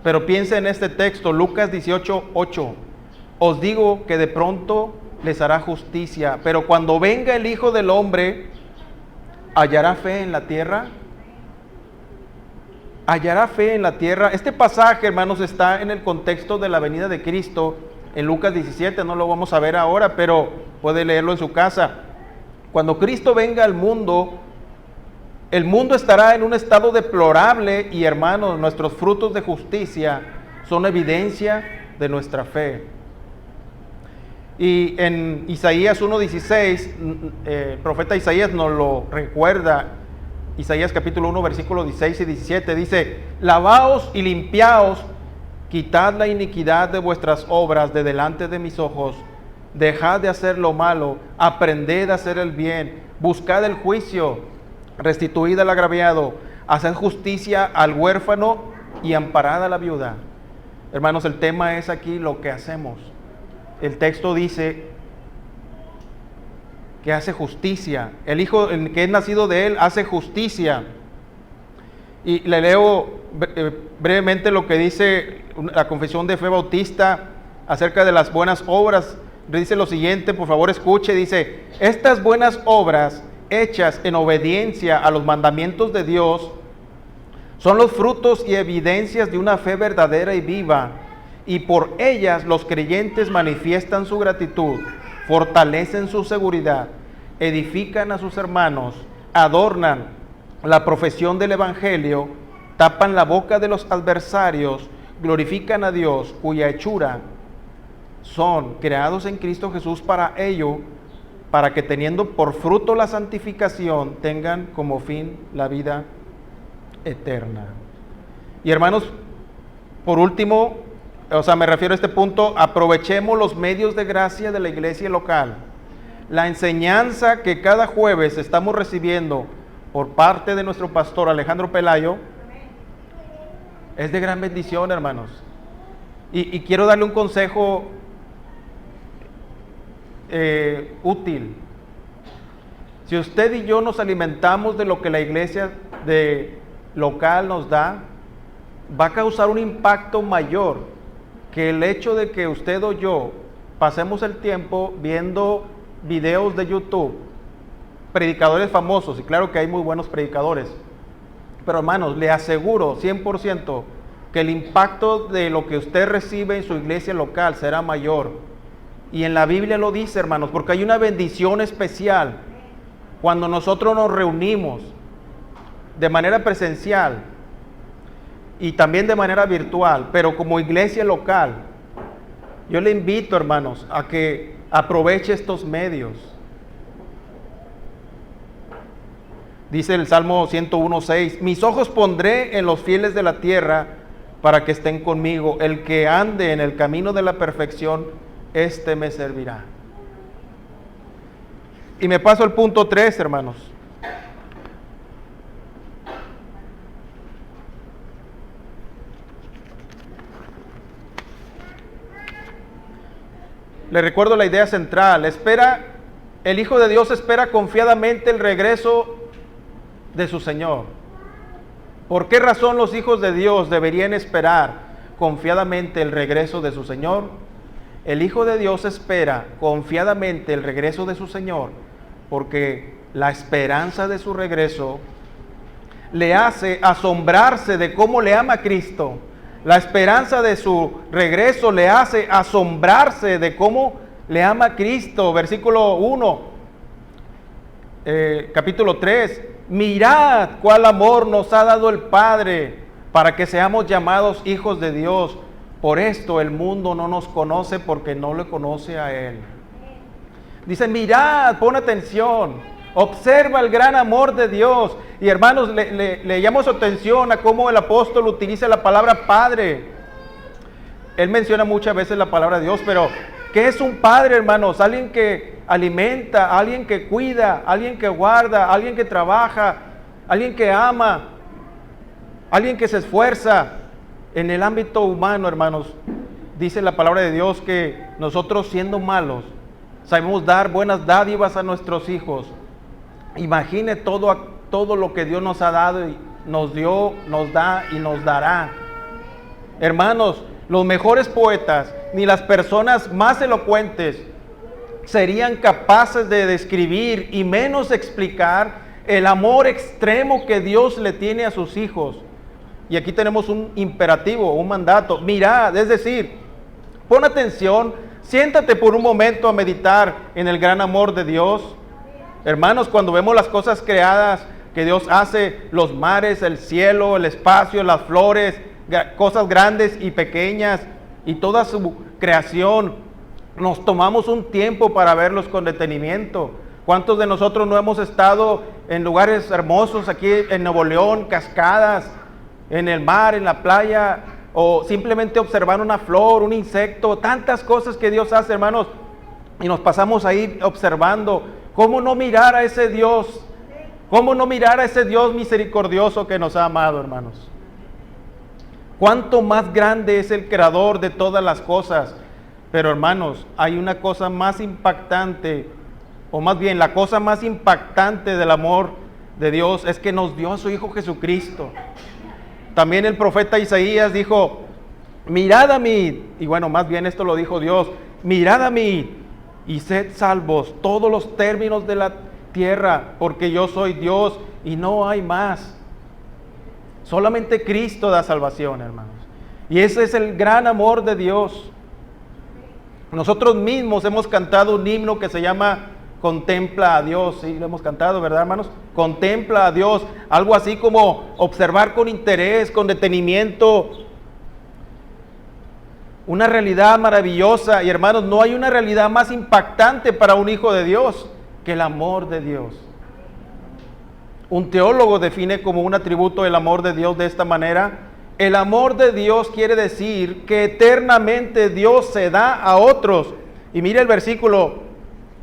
Pero piensa en este texto, Lucas 18:8. Os digo que de pronto les hará justicia, pero cuando venga el Hijo del Hombre, ¿hallará fe en la tierra? ¿Hallará fe en la tierra? Este pasaje, hermanos, está en el contexto de la venida de Cristo en Lucas 17, no lo vamos a ver ahora, pero puede leerlo en su casa. Cuando Cristo venga al mundo, el mundo estará en un estado deplorable y, hermanos, nuestros frutos de justicia son evidencia de nuestra fe. Y en Isaías 1:16, el profeta Isaías nos lo recuerda. Isaías capítulo 1, versículos 16 y 17 dice: lavaos y limpiaos, quitad la iniquidad de vuestras obras de delante de mis ojos, dejad de hacer lo malo, aprended a hacer el bien, buscad el juicio, restituid al agraviado, haced justicia al huérfano y amparad a la viuda. Hermanos, el tema es aquí lo que hacemos. El texto dice que hace justicia. El Hijo, el que es nacido de él, hace justicia. Y le leo brevemente lo que dice la confesión de fe bautista acerca de las buenas obras. Dice lo siguiente, por favor escuche, dice: estas buenas obras hechas en obediencia a los mandamientos de Dios son los frutos y evidencias de una fe verdadera y viva, y por ellas los creyentes manifiestan su gratitud, fortalecen su seguridad, edifican a sus hermanos, adornan la profesión del Evangelio, tapan la boca de los adversarios, glorifican a Dios, cuya hechura son creados en Cristo Jesús para ello, para que teniendo por fruto la santificación, tengan como fin la vida eterna. Y hermanos, por último, me refiero a este punto: aprovechemos los medios de gracia de la iglesia local. La enseñanza que cada jueves estamos recibiendo por parte de nuestro pastor Alejandro Pelayo es de gran bendición, hermanos. Y quiero darle un consejo útil. Si usted y yo nos alimentamos de lo que la iglesia local nos da, va a causar un impacto mayor que el hecho de que usted o yo pasemos el tiempo viendo videos de YouTube, predicadores famosos, y claro que hay muy buenos predicadores, pero hermanos, le aseguro 100% que el impacto de lo que usted recibe en su iglesia local será mayor. Y en la Biblia lo dice, hermanos, porque hay una bendición especial cuando nosotros nos reunimos de manera presencial y también de manera virtual, pero como iglesia local. Yo le invito, hermanos, a que aproveche estos medios. Dice el Salmo 101:6: mis ojos pondré en los fieles de la tierra para que estén conmigo. El que ande en el camino de la perfección, este me servirá. Y me paso al punto 3, hermanos. Le recuerdo la idea central. El Hijo de Dios espera confiadamente el regreso de su Señor. ¿Por qué razón los hijos de Dios deberían esperar confiadamente el regreso de su Señor? El Hijo de Dios espera confiadamente el regreso de su Señor, porque la esperanza de su regreso le hace asombrarse de cómo le ama a Cristo. La esperanza de su regreso le hace asombrarse de cómo le ama a Cristo. Versículo 1, capítulo 3. Mirad cuál amor nos ha dado el Padre para que seamos llamados hijos de Dios. Por esto el mundo no nos conoce, porque no le conoce a Él. Dice, mirad, pon atención, observa el gran amor de Dios. Y hermanos, le llamo su atención a cómo el apóstol utiliza la palabra Padre. Él menciona muchas veces la palabra Dios, pero ¿qué es un padre, hermanos? Alguien que alimenta, alguien que cuida, alguien que guarda, alguien que trabaja, alguien que ama, alguien que se esfuerza. En el ámbito humano, hermanos, dice la palabra de Dios que nosotros, siendo malos, sabemos dar buenas dádivas a nuestros hijos. Imagine todo lo que Dios nos ha dado y nos dio, nos da y nos dará. Hermanos, los mejores poetas, ni las personas más elocuentes serían capaces de describir y menos explicar el amor extremo que Dios le tiene a sus hijos. Y aquí tenemos un imperativo, un mandato. Mirad, es decir, pon atención, siéntate por un momento a meditar en el gran amor de Dios. Hermanos, cuando vemos las cosas creadas que Dios hace, los mares, el cielo, el espacio, las flores, cosas grandes y pequeñas, y toda su creación, nos tomamos un tiempo para verlos con detenimiento. ¿Cuántos de nosotros no hemos estado en lugares hermosos aquí en Nuevo León, cascadas, en el mar, en la playa, o simplemente observar una flor, un insecto, tantas cosas que Dios hace, hermanos, y nos pasamos ahí observando? ¿Cómo no mirar a ese Dios? ¿Cómo no mirar a ese Dios misericordioso que nos ha amado, hermanos? ¿Cuánto más grande es el creador de todas las cosas? Pero, hermanos, hay una cosa más impactante, o más bien la cosa más impactante del amor de Dios es que nos dio a su Hijo Jesucristo. También el profeta Isaías dijo, mirad a mí, y bueno, más bien esto lo dijo Dios, mirad a mí y sed salvos todos los términos de la tierra, porque yo soy Dios y no hay más. Solamente Cristo da salvación, hermanos. Y ese es el gran amor de Dios. Nosotros mismos hemos cantado un himno que se llama Contempla a Dios. Sí, lo hemos cantado, ¿verdad, hermanos? Contempla a Dios. Algo así como observar con interés, con detenimiento, una realidad maravillosa. Y hermanos, no hay una realidad más impactante para un hijo de Dios que el amor de Dios. Un teólogo define como un atributo el amor de Dios de esta manera. El amor de Dios quiere decir que eternamente Dios se da a otros. Y mire el versículo,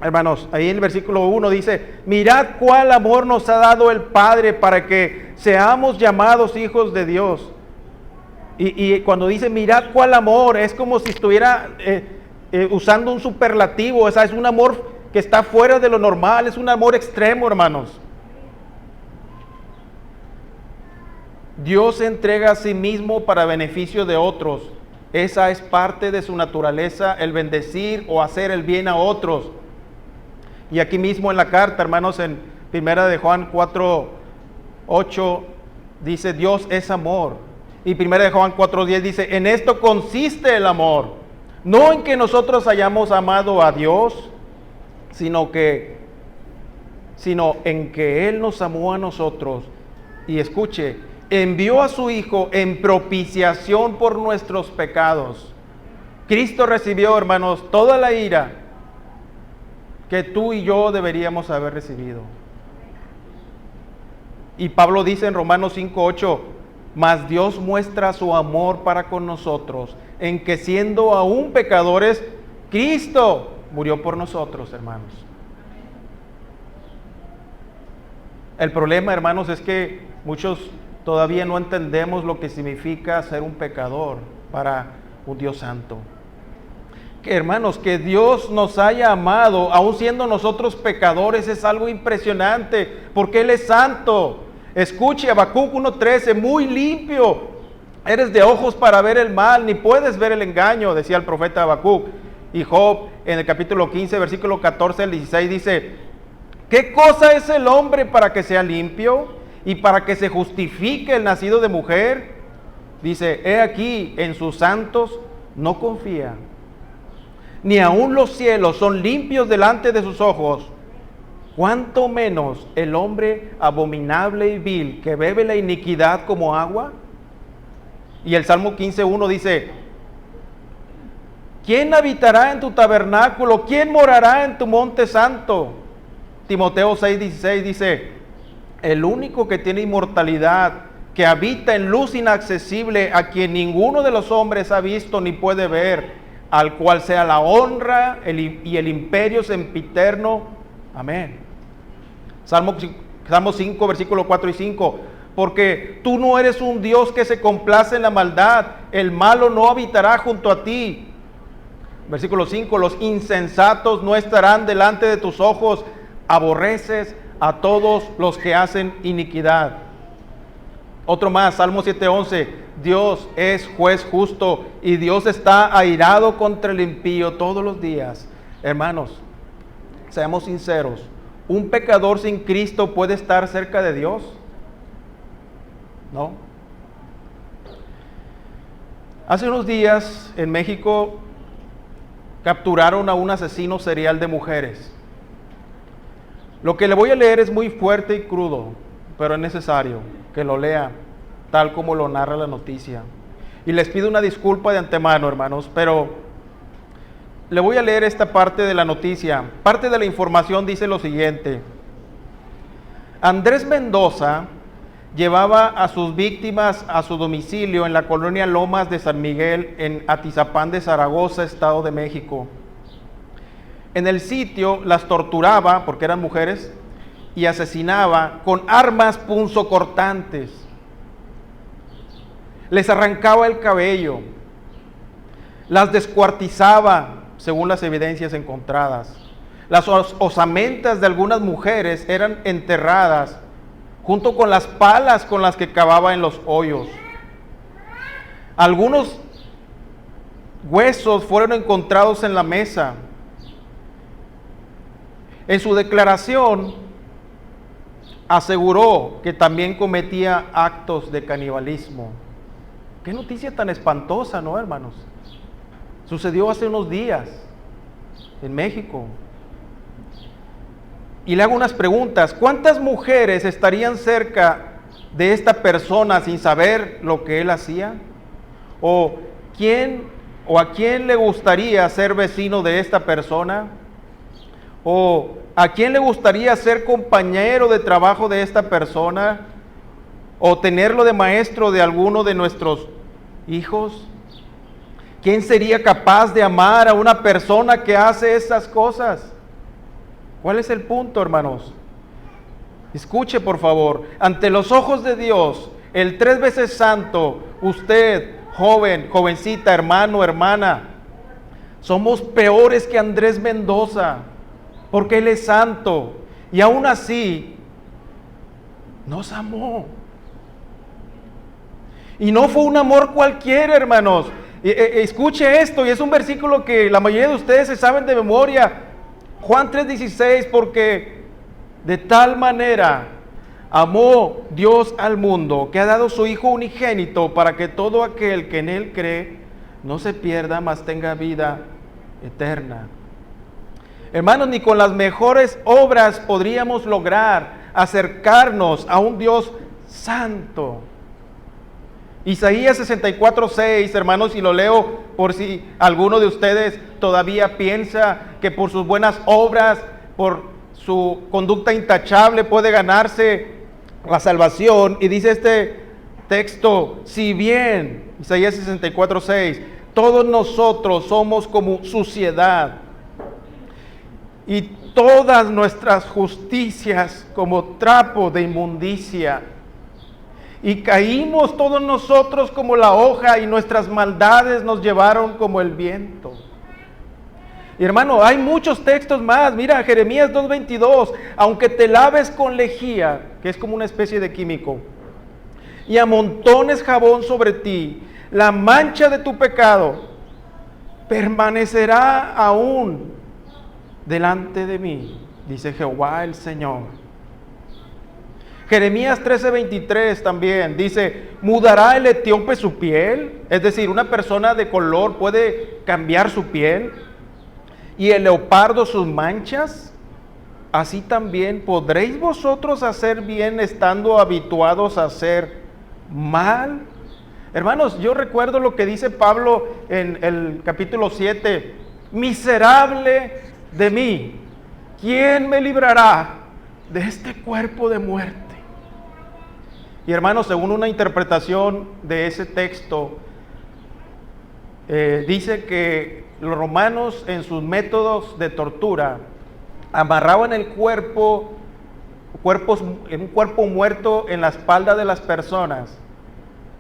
hermanos, ahí en el versículo 1 dice, mirad cuál amor nos ha dado el Padre para que seamos llamados hijos de Dios. Y cuando dice mirad cuál amor, es como si estuviera usando un superlativo. O sea, es un amor que está fuera de lo normal, es un amor extremo, hermanos. Dios se entrega a sí mismo para beneficio de otros. Esa es parte de su naturaleza, el bendecir o hacer el bien a otros. Y aquí mismo en la carta, hermanos, en 1 de Juan 4:8 dice, Dios es amor. Y 1 de Juan 4:10 dice, en esto consiste el amor. No en que nosotros hayamos amado a Dios, sino en que Él nos amó a nosotros. Y escuche, envió a su Hijo en propiciación por nuestros pecados. Cristo recibió, hermanos, toda la ira que tú y yo deberíamos haber recibido. Y Pablo dice en Romanos 5:8, mas Dios muestra su amor para con nosotros, en que siendo aún pecadores, Cristo murió por nosotros, hermanos. El problema, hermanos, es que muchos todavía no entendemos lo que significa ser un pecador para un Dios santo. Que, hermanos, que Dios nos haya amado, aun siendo nosotros pecadores, es algo impresionante, porque Él es santo. Escuche Habacuc 1:13, muy limpio eres de ojos para ver el mal, ni puedes ver el engaño, decía el profeta Habacuc. Y Job en el capítulo 15, versículo 14 al 16 dice: ¿qué cosa es el hombre para que sea limpio y para que se justifique el nacido de mujer? Dice: he aquí, en sus santos no confía, ni aun los cielos son limpios delante de sus ojos. ¿Cuánto menos el hombre abominable y vil que bebe la iniquidad como agua? Y el Salmo 15:1 dice: ¿quién habitará en tu tabernáculo? ¿Quién morará en tu monte santo? Timoteo 6:16 dice: el único que tiene inmortalidad, que habita en luz inaccesible, a quien ninguno de los hombres ha visto ni puede ver, al cual sea la honra y el imperio sempiterno. Amén. Salmo 5, versículo 4 y 5. Porque tú no eres un Dios que se complace en la maldad, el malo no habitará junto a ti. Versículo 5, los insensatos no estarán delante de tus ojos, aborreces a todos los que hacen iniquidad. Otro más, Salmo 7:11, Dios es juez justo y Dios está airado contra el impío todos los días. Hermanos, seamos sinceros, ¿un pecador sin Cristo puede estar cerca de Dios? No. Hace unos días en México capturaron a un asesino serial de mujeres. Lo que le voy a leer es muy fuerte y crudo, pero es necesario que lo lea tal como lo narra la noticia. Y les pido una disculpa de antemano, hermanos, pero le voy a leer esta parte de la noticia. Parte de la información dice lo siguiente: Andrés Mendoza llevaba a sus víctimas a su domicilio en la colonia Lomas de San Miguel, en Atizapán de Zaragoza, Estado de México. En el sitio las torturaba, porque eran mujeres, y asesinaba con armas punzocortantes. Les arrancaba el cabello, las descuartizaba, según las evidencias encontradas. Las osamentas de algunas mujeres eran enterradas junto con las palas con las que cavaba en los hoyos. Algunos huesos fueron encontrados en la mesa. En su declaración aseguró que también cometía actos de canibalismo. Qué noticia tan espantosa, ¿no, hermanos? Sucedió hace unos días en México. Y le hago unas preguntas: ¿cuántas mujeres estarían cerca de esta persona sin saber lo que él hacía? ¿O a quién le gustaría ser vecino de esta persona? ¿O a quién le gustaría ser compañero de trabajo de esta persona? ¿O tenerlo de maestro de alguno de nuestros hijos? ¿Quién sería capaz de amar a una persona que hace esas cosas? ¿Cuál es el punto, hermanos? Escuche, por favor. Ante los ojos de Dios, el 3 veces santo, usted, joven, jovencita, hermano, hermana, somos peores que Andrés Mendoza, porque Él es santo, y aún así nos amó. Y no fue un amor cualquiera, hermanos. Escuche esto, y es un versículo que la mayoría de ustedes se saben de memoria. Juan 3:16, porque de tal manera amó Dios al mundo, que ha dado su Hijo unigénito, para que todo aquel que en Él cree no se pierda, mas tenga vida eterna. Hermanos, ni con las mejores obras podríamos lograr acercarnos a un Dios santo. Isaías 64:6, hermanos, y lo leo por si alguno de ustedes todavía piensa que por sus buenas obras, por su conducta intachable puede ganarse la salvación. Y dice este texto: si bien, Isaías 64:6, todos nosotros somos como suciedad, y todas nuestras justicias como trapo de inmundicia, y caímos todos nosotros como la hoja, y nuestras maldades nos llevaron como el viento. Y hermano, hay muchos textos más. Mira, Jeremías 2:22, aunque te laves con lejía, que es como una especie de químico, y amontones jabón sobre ti, la mancha de tu pecado permanecerá aún delante de mí, dice Jehová el Señor. Jeremías 13:23 también dice, ¿mudará el etíope su piel? Es decir, una persona de color puede cambiar su piel. ¿Y el leopardo sus manchas? Así también podréis vosotros hacer bien estando habituados a hacer mal. Hermanos, yo recuerdo lo que dice Pablo en el capítulo 7, miserable de mí, ¿quién me librará de este cuerpo de muerte? Y hermanos, según una interpretación de ese texto, dice que los romanos en sus métodos de tortura amarraban el un cuerpo muerto en la espalda de las personas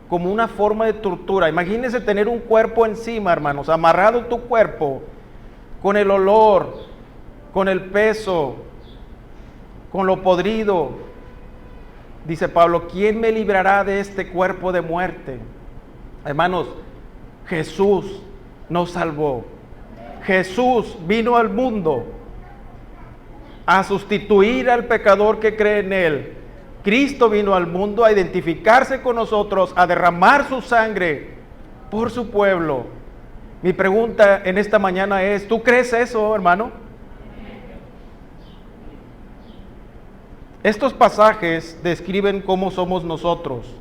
como una forma de tortura. Imagínense tener un cuerpo encima, hermanos, amarrado tu cuerpo con el olor, con el peso, con lo podrido. Dice Pablo, ¿quién me librará de este cuerpo de muerte? Hermanos, Jesús nos salvó. Jesús vino al mundo a sustituir al pecador que cree en Él. Cristo vino al mundo a identificarse con nosotros, a derramar su sangre por su pueblo. Mi pregunta en esta mañana es, ¿tú crees eso, hermano? Estos pasajes describen cómo somos nosotros.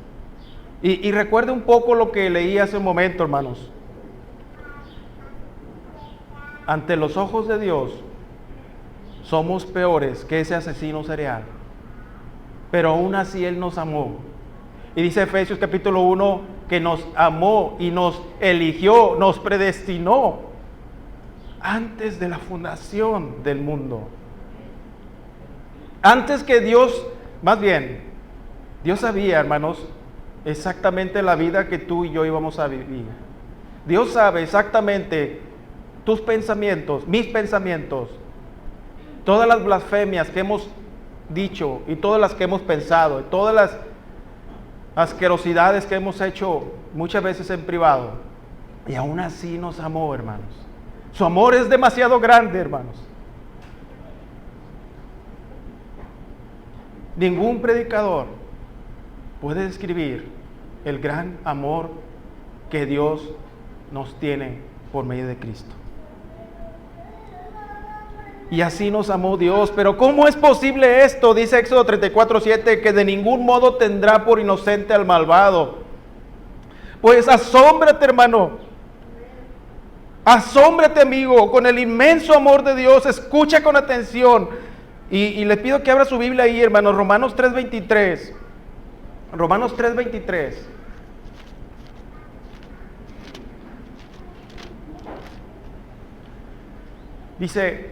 Y recuerde un poco lo que leí hace un momento, hermanos. Ante los ojos de Dios, somos peores que ese asesino serial. Pero aún así Él nos amó. Y dice Efesios capítulo 1 que nos amó y nos eligió, nos predestinó antes de la fundación del mundo. Antes que Dios, más bien, Dios sabía, hermanos, exactamente la vida que tú y yo íbamos a vivir. Dios sabe exactamente tus pensamientos, mis pensamientos, todas las blasfemias que hemos dicho y todas las que hemos pensado, todas las asquerosidades que hemos hecho muchas veces en privado. Y aún así nos amó, hermanos. Su amor es demasiado grande, hermanos. Ningún predicador puede describir el gran amor que Dios nos tiene por medio de Cristo. Y así nos amó Dios. Pero ¿cómo es posible esto? Dice Éxodo 34:7, que de ningún modo tendrá por inocente al malvado. Pues asómbrate, hermano. Asómbrate, amigo, con el inmenso amor de Dios. Escucha con atención. Y le pido que abra su Biblia ahí, hermanos. Romanos 3:23. Romanos 3:23. Dice,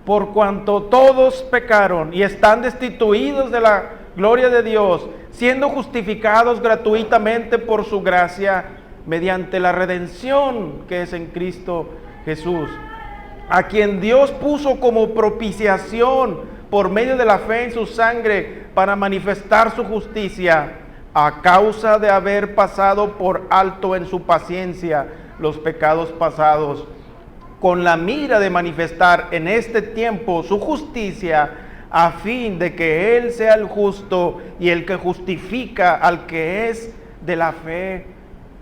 por cuanto todos pecaron y están destituidos de la gloria de Dios, siendo justificados gratuitamente por su gracia, mediante la redención que es en Cristo Jesús, a quien Dios puso como propiciación por medio de la fe en su sangre para manifestar su justicia, a causa de haber pasado por alto en su paciencia los pecados pasados, con la mira de manifestar en este tiempo su justicia, a fin de que Él sea el justo y el que justifica al que es de la fe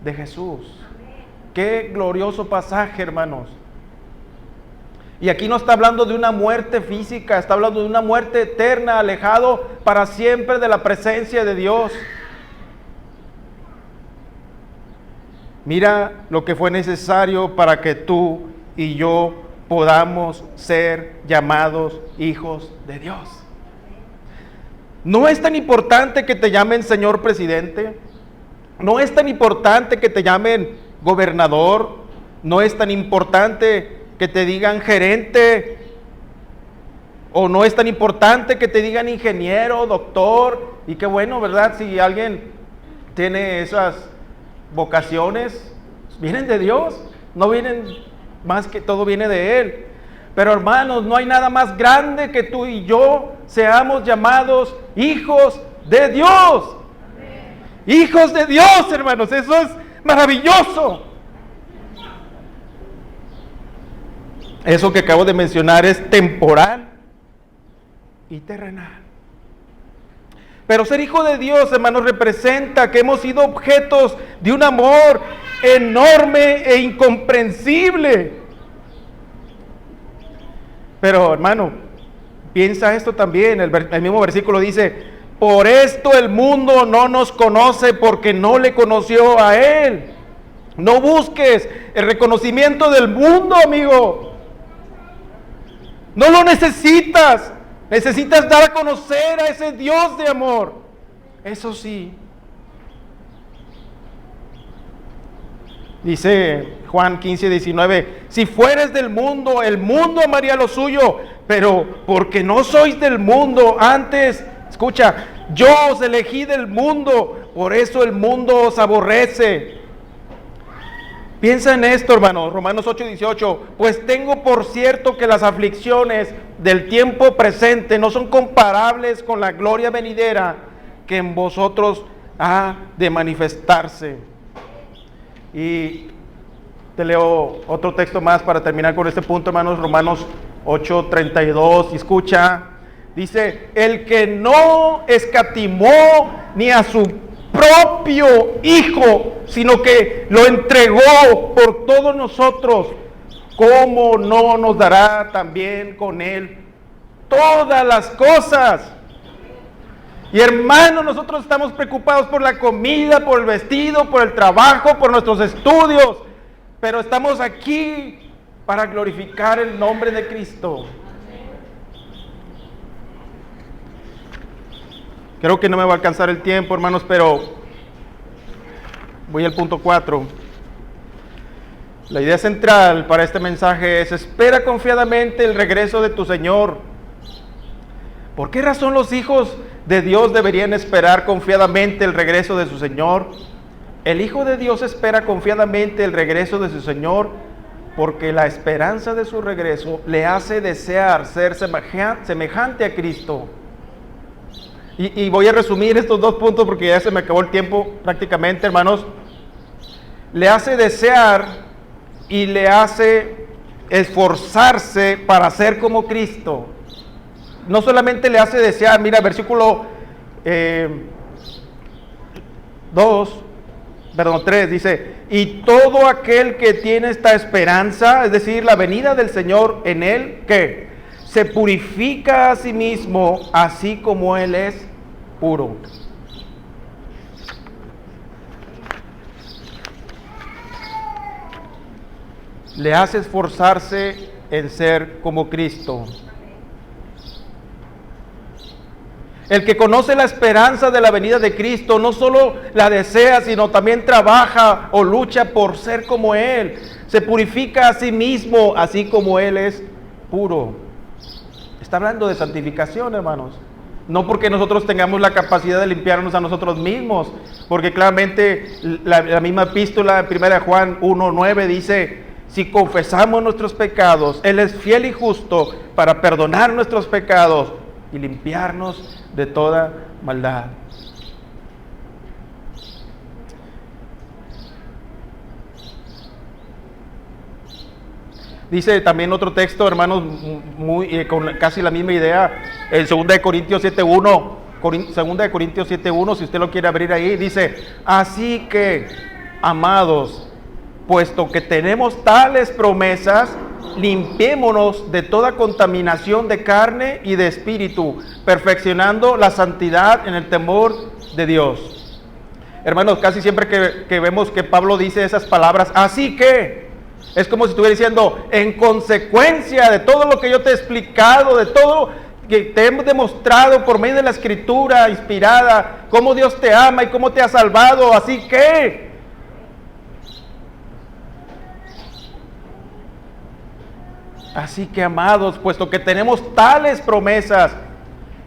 de Jesús. Qué glorioso pasaje, hermanos. Y aquí no está hablando de una muerte física, está hablando de una muerte eterna, alejado para siempre de la presencia de Dios. Mira lo que fue necesario para que tú y yo podamos ser llamados hijos de Dios. No es tan importante que te llamen señor presidente, no es tan importante que te llamen gobernador, no es tan importante que te digan gerente, o no es tan importante que te digan ingeniero, doctor. Y qué bueno, ¿verdad? Si alguien tiene esas vocaciones, vienen de Dios, no vienen más, que todo viene de Él. Pero hermanos, no hay nada más grande que tú y yo seamos llamados hijos de Dios. Hijos de Dios, hermanos, eso es maravilloso. Eso que acabo de mencionar es temporal y terrenal. Pero ser hijo de Dios, hermanos, representa que hemos sido objetos de un amor enorme e incomprensible. Pero, hermano, piensa esto también. El mismo versículo dice: por esto el mundo no nos conoce, porque no le conoció a Él. No busques el reconocimiento del mundo, amigo. No lo necesitas. Necesitas dar a conocer a ese Dios de amor. Eso sí. Dice Juan 15:19: si fueres del mundo, el mundo amaría lo suyo, pero porque no sois del mundo, antes, escucha, yo os elegí del mundo, por eso el mundo os aborrece. Piensa en esto, hermano. Romanos 8:18: pues tengo por cierto que las aflicciones del tiempo presente no son comparables con la gloria venidera que en vosotros ha de manifestarse. Y te leo otro texto más para terminar con este punto, hermanos. Romanos 8:32, y escucha, dice: el que no escatimó ni a su propio Hijo, sino que lo entregó por todos nosotros, ¿cómo no nos dará también con Él todas las cosas? Y hermanos, nosotros estamos preocupados por la comida, por el vestido, por el trabajo, por nuestros estudios, pero estamos aquí para glorificar el nombre de Cristo. Creo que no me va a alcanzar el tiempo, hermanos, pero voy al punto 4. La idea central para este mensaje es: espera confiadamente el regreso de tu Señor. ¿Por qué razón los hijos de Dios deberían esperar confiadamente el regreso de su Señor? El Hijo de Dios espera confiadamente el regreso de su Señor porque la esperanza de su regreso le hace desear ser semejante a Cristo. Y voy a resumir estos dos puntos porque ya se me acabó el tiempo prácticamente, hermanos. Le hace desear y le hace esforzarse para ser como Cristo. No solamente le hace desear, mira, versículo 3 dice: y todo aquel que tiene esta esperanza, es decir, la venida del Señor en él, ¿qué? Se purifica a sí mismo, así como Él es puro. Le hace esforzarse en ser como Cristo. El que conoce la esperanza de la venida de Cristo no solo la desea, sino también trabaja o lucha por ser como Él. Se purifica a sí mismo, así como Él es puro. Está hablando de santificación, hermanos. No porque nosotros tengamos la capacidad de limpiarnos a nosotros mismos, porque claramente la misma epístola, 1 Juan 1:9 dice: si confesamos nuestros pecados, Él es fiel y justo para perdonar nuestros pecados y limpiarnos de toda maldad. Dice también otro texto, hermanos, con casi la misma idea, en 2 Corintios 7:1, 2 Corintios 7:1, si usted lo quiere abrir ahí, dice: así que, amados, puesto que tenemos tales promesas, limpiémonos de toda contaminación de carne y de espíritu, perfeccionando la santidad en el temor de Dios. Hermanos, casi siempre que vemos que Pablo dice esas palabras, así que, es como si estuviera diciendo: en consecuencia de todo lo que yo te he explicado, de todo que te hemos demostrado por medio de la Escritura inspirada, cómo Dios te ama y cómo te ha salvado, así que, amados, puesto que tenemos tales promesas.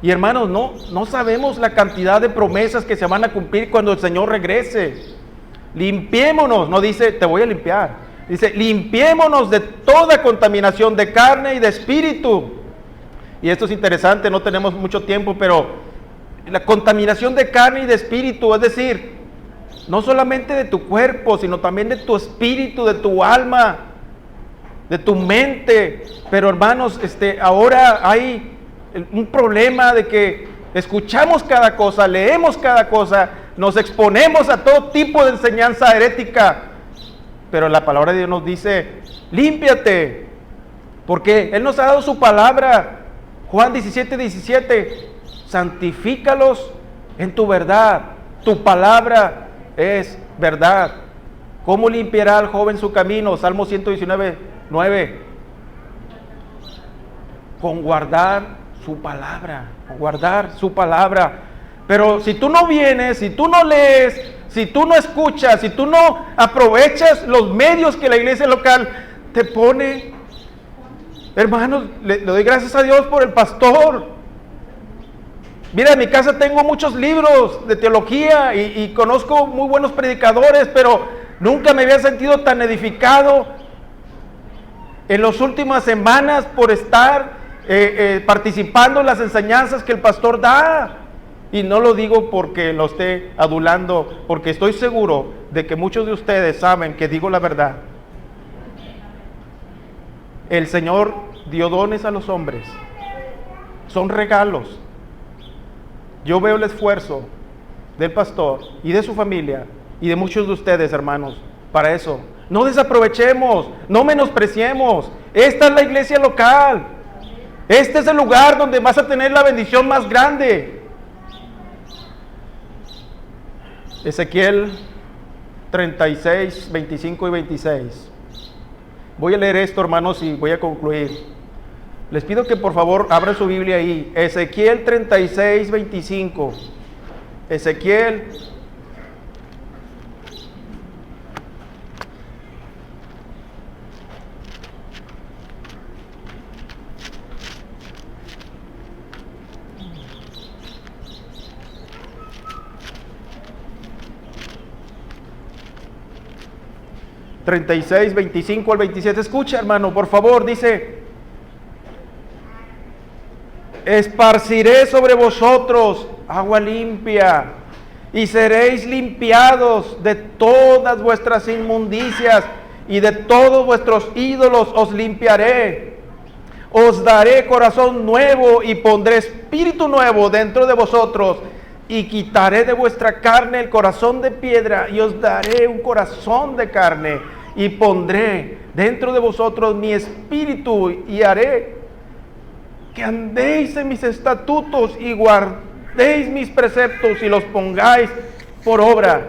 Y hermanos, no sabemos la cantidad de promesas que se van a cumplir cuando el Señor regrese. Limpiémonos, no dice te voy a limpiar, dice limpiémonos de toda contaminación de carne y de espíritu. Y esto es interesante, no tenemos mucho tiempo, pero la contaminación de carne y de espíritu, es decir, no solamente de tu cuerpo, sino también de tu espíritu, de tu alma, de tu mente. Pero hermanos, ahora hay un problema de que escuchamos cada cosa, leemos cada cosa, nos exponemos a todo tipo de enseñanza herética. Pero la palabra de Dios nos dice, límpiate, porque Él nos ha dado su palabra. Juan 17:17, santifícalos en tu verdad, tu palabra es verdad. ¿Cómo limpiará al joven su camino? Salmo 119:9. Con guardar su palabra, con guardar su palabra. Pero si tú no vienes, si tú no lees, si tú no escuchas, si tú no aprovechas los medios que la iglesia local te pone, hermanos, le doy gracias a Dios por el pastor. Mira, en mi casa tengo muchos libros de teología y conozco muy buenos predicadores, pero nunca me había sentido tan edificado en las últimas semanas por estar participando en las enseñanzas que el pastor da. Y no lo digo porque lo esté adulando, porque estoy seguro de que muchos de ustedes saben que digo la verdad. El Señor dio dones a los hombres, son regalos. Yo veo el esfuerzo del pastor y de su familia y de muchos de ustedes, hermanos, para eso. No desaprovechemos, no menospreciemos. Esta es la iglesia local. Este es el lugar donde vas a tener la bendición más grande. Ezequiel 36, 25 y 26. Voy a leer esto, hermanos, y voy a concluir. Les pido que por favor abran su Biblia ahí. Ezequiel 36, 25. Ezequiel 36, 25 al 27. Escucha, hermano, por favor, dice: esparciré sobre vosotros agua limpia, y seréis limpiados de todas vuestras inmundicias, y de todos vuestros ídolos os limpiaré. Os daré corazón nuevo, y pondré espíritu nuevo dentro de vosotros, y quitaré de vuestra carne el corazón de piedra, y os daré un corazón de carne, y pondré dentro de vosotros mi espíritu, y haré que andéis en mis estatutos, y guardéis mis preceptos, y los pongáis por obra.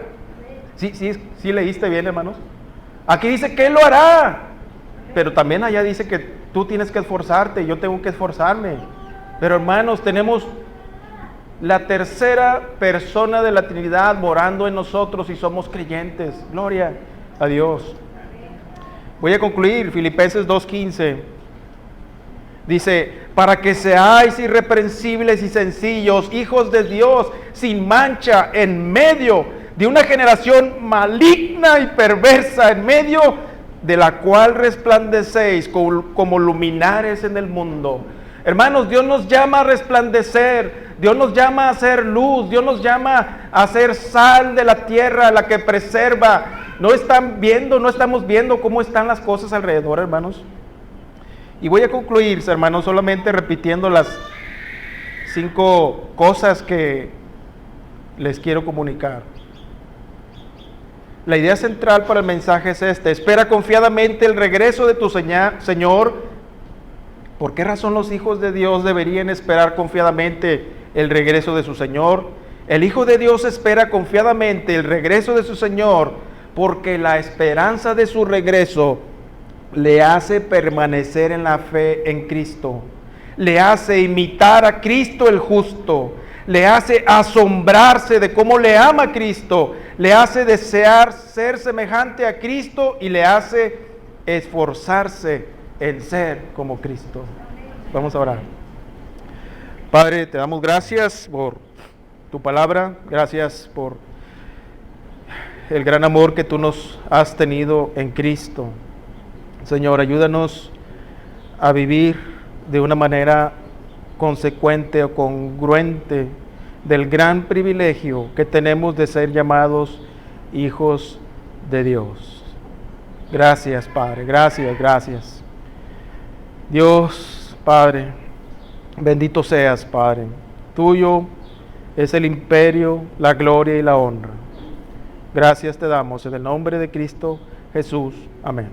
¿Sí leíste bien, hermanos? Aquí dice que Él lo hará, pero también allá dice que tú tienes que esforzarte, yo tengo que esforzarme. Pero hermanos, tenemos la tercera persona de la Trinidad morando en nosotros y somos creyentes. Gloria a Dios. Voy a concluir. Filipenses 2:15 dice: para que seáis irreprensibles y sencillos, hijos de Dios, sin mancha, en medio de una generación maligna y perversa, en medio de la cual resplandecéis como luminares en el mundo. Hermanos, Dios nos llama a resplandecer, Dios nos llama a ser luz, Dios nos llama a ser sal de la tierra, la que preserva. No estamos viendo cómo están las cosas alrededor, hermanos. Y voy a concluir, hermanos, solamente repitiendo las 5 cosas que les quiero comunicar. La idea central para el mensaje es espera confiadamente el regreso de tu Señor. ¿Por qué razón los hijos de Dios deberían esperar confiadamente el regreso de su Señor? El Hijo de Dios espera confiadamente el regreso de su Señor porque la esperanza de su regreso le hace permanecer en la fe en Cristo, le hace imitar a Cristo el justo, le hace asombrarse de cómo le ama a Cristo, le hace desear ser semejante a Cristo y le hace esforzarse en ser como Cristo. Vamos a orar. Padre, te damos gracias por tu palabra, gracias por el gran amor que tú nos has tenido en Cristo. Señor, ayúdanos a vivir de una manera consecuente o congruente del gran privilegio que tenemos de ser llamados hijos de Dios. Gracias, Padre, gracias. Dios, Padre, bendito seas, Padre. Tuyo es el imperio, la gloria y la honra. Gracias te damos en el nombre de Cristo Jesús. Amén.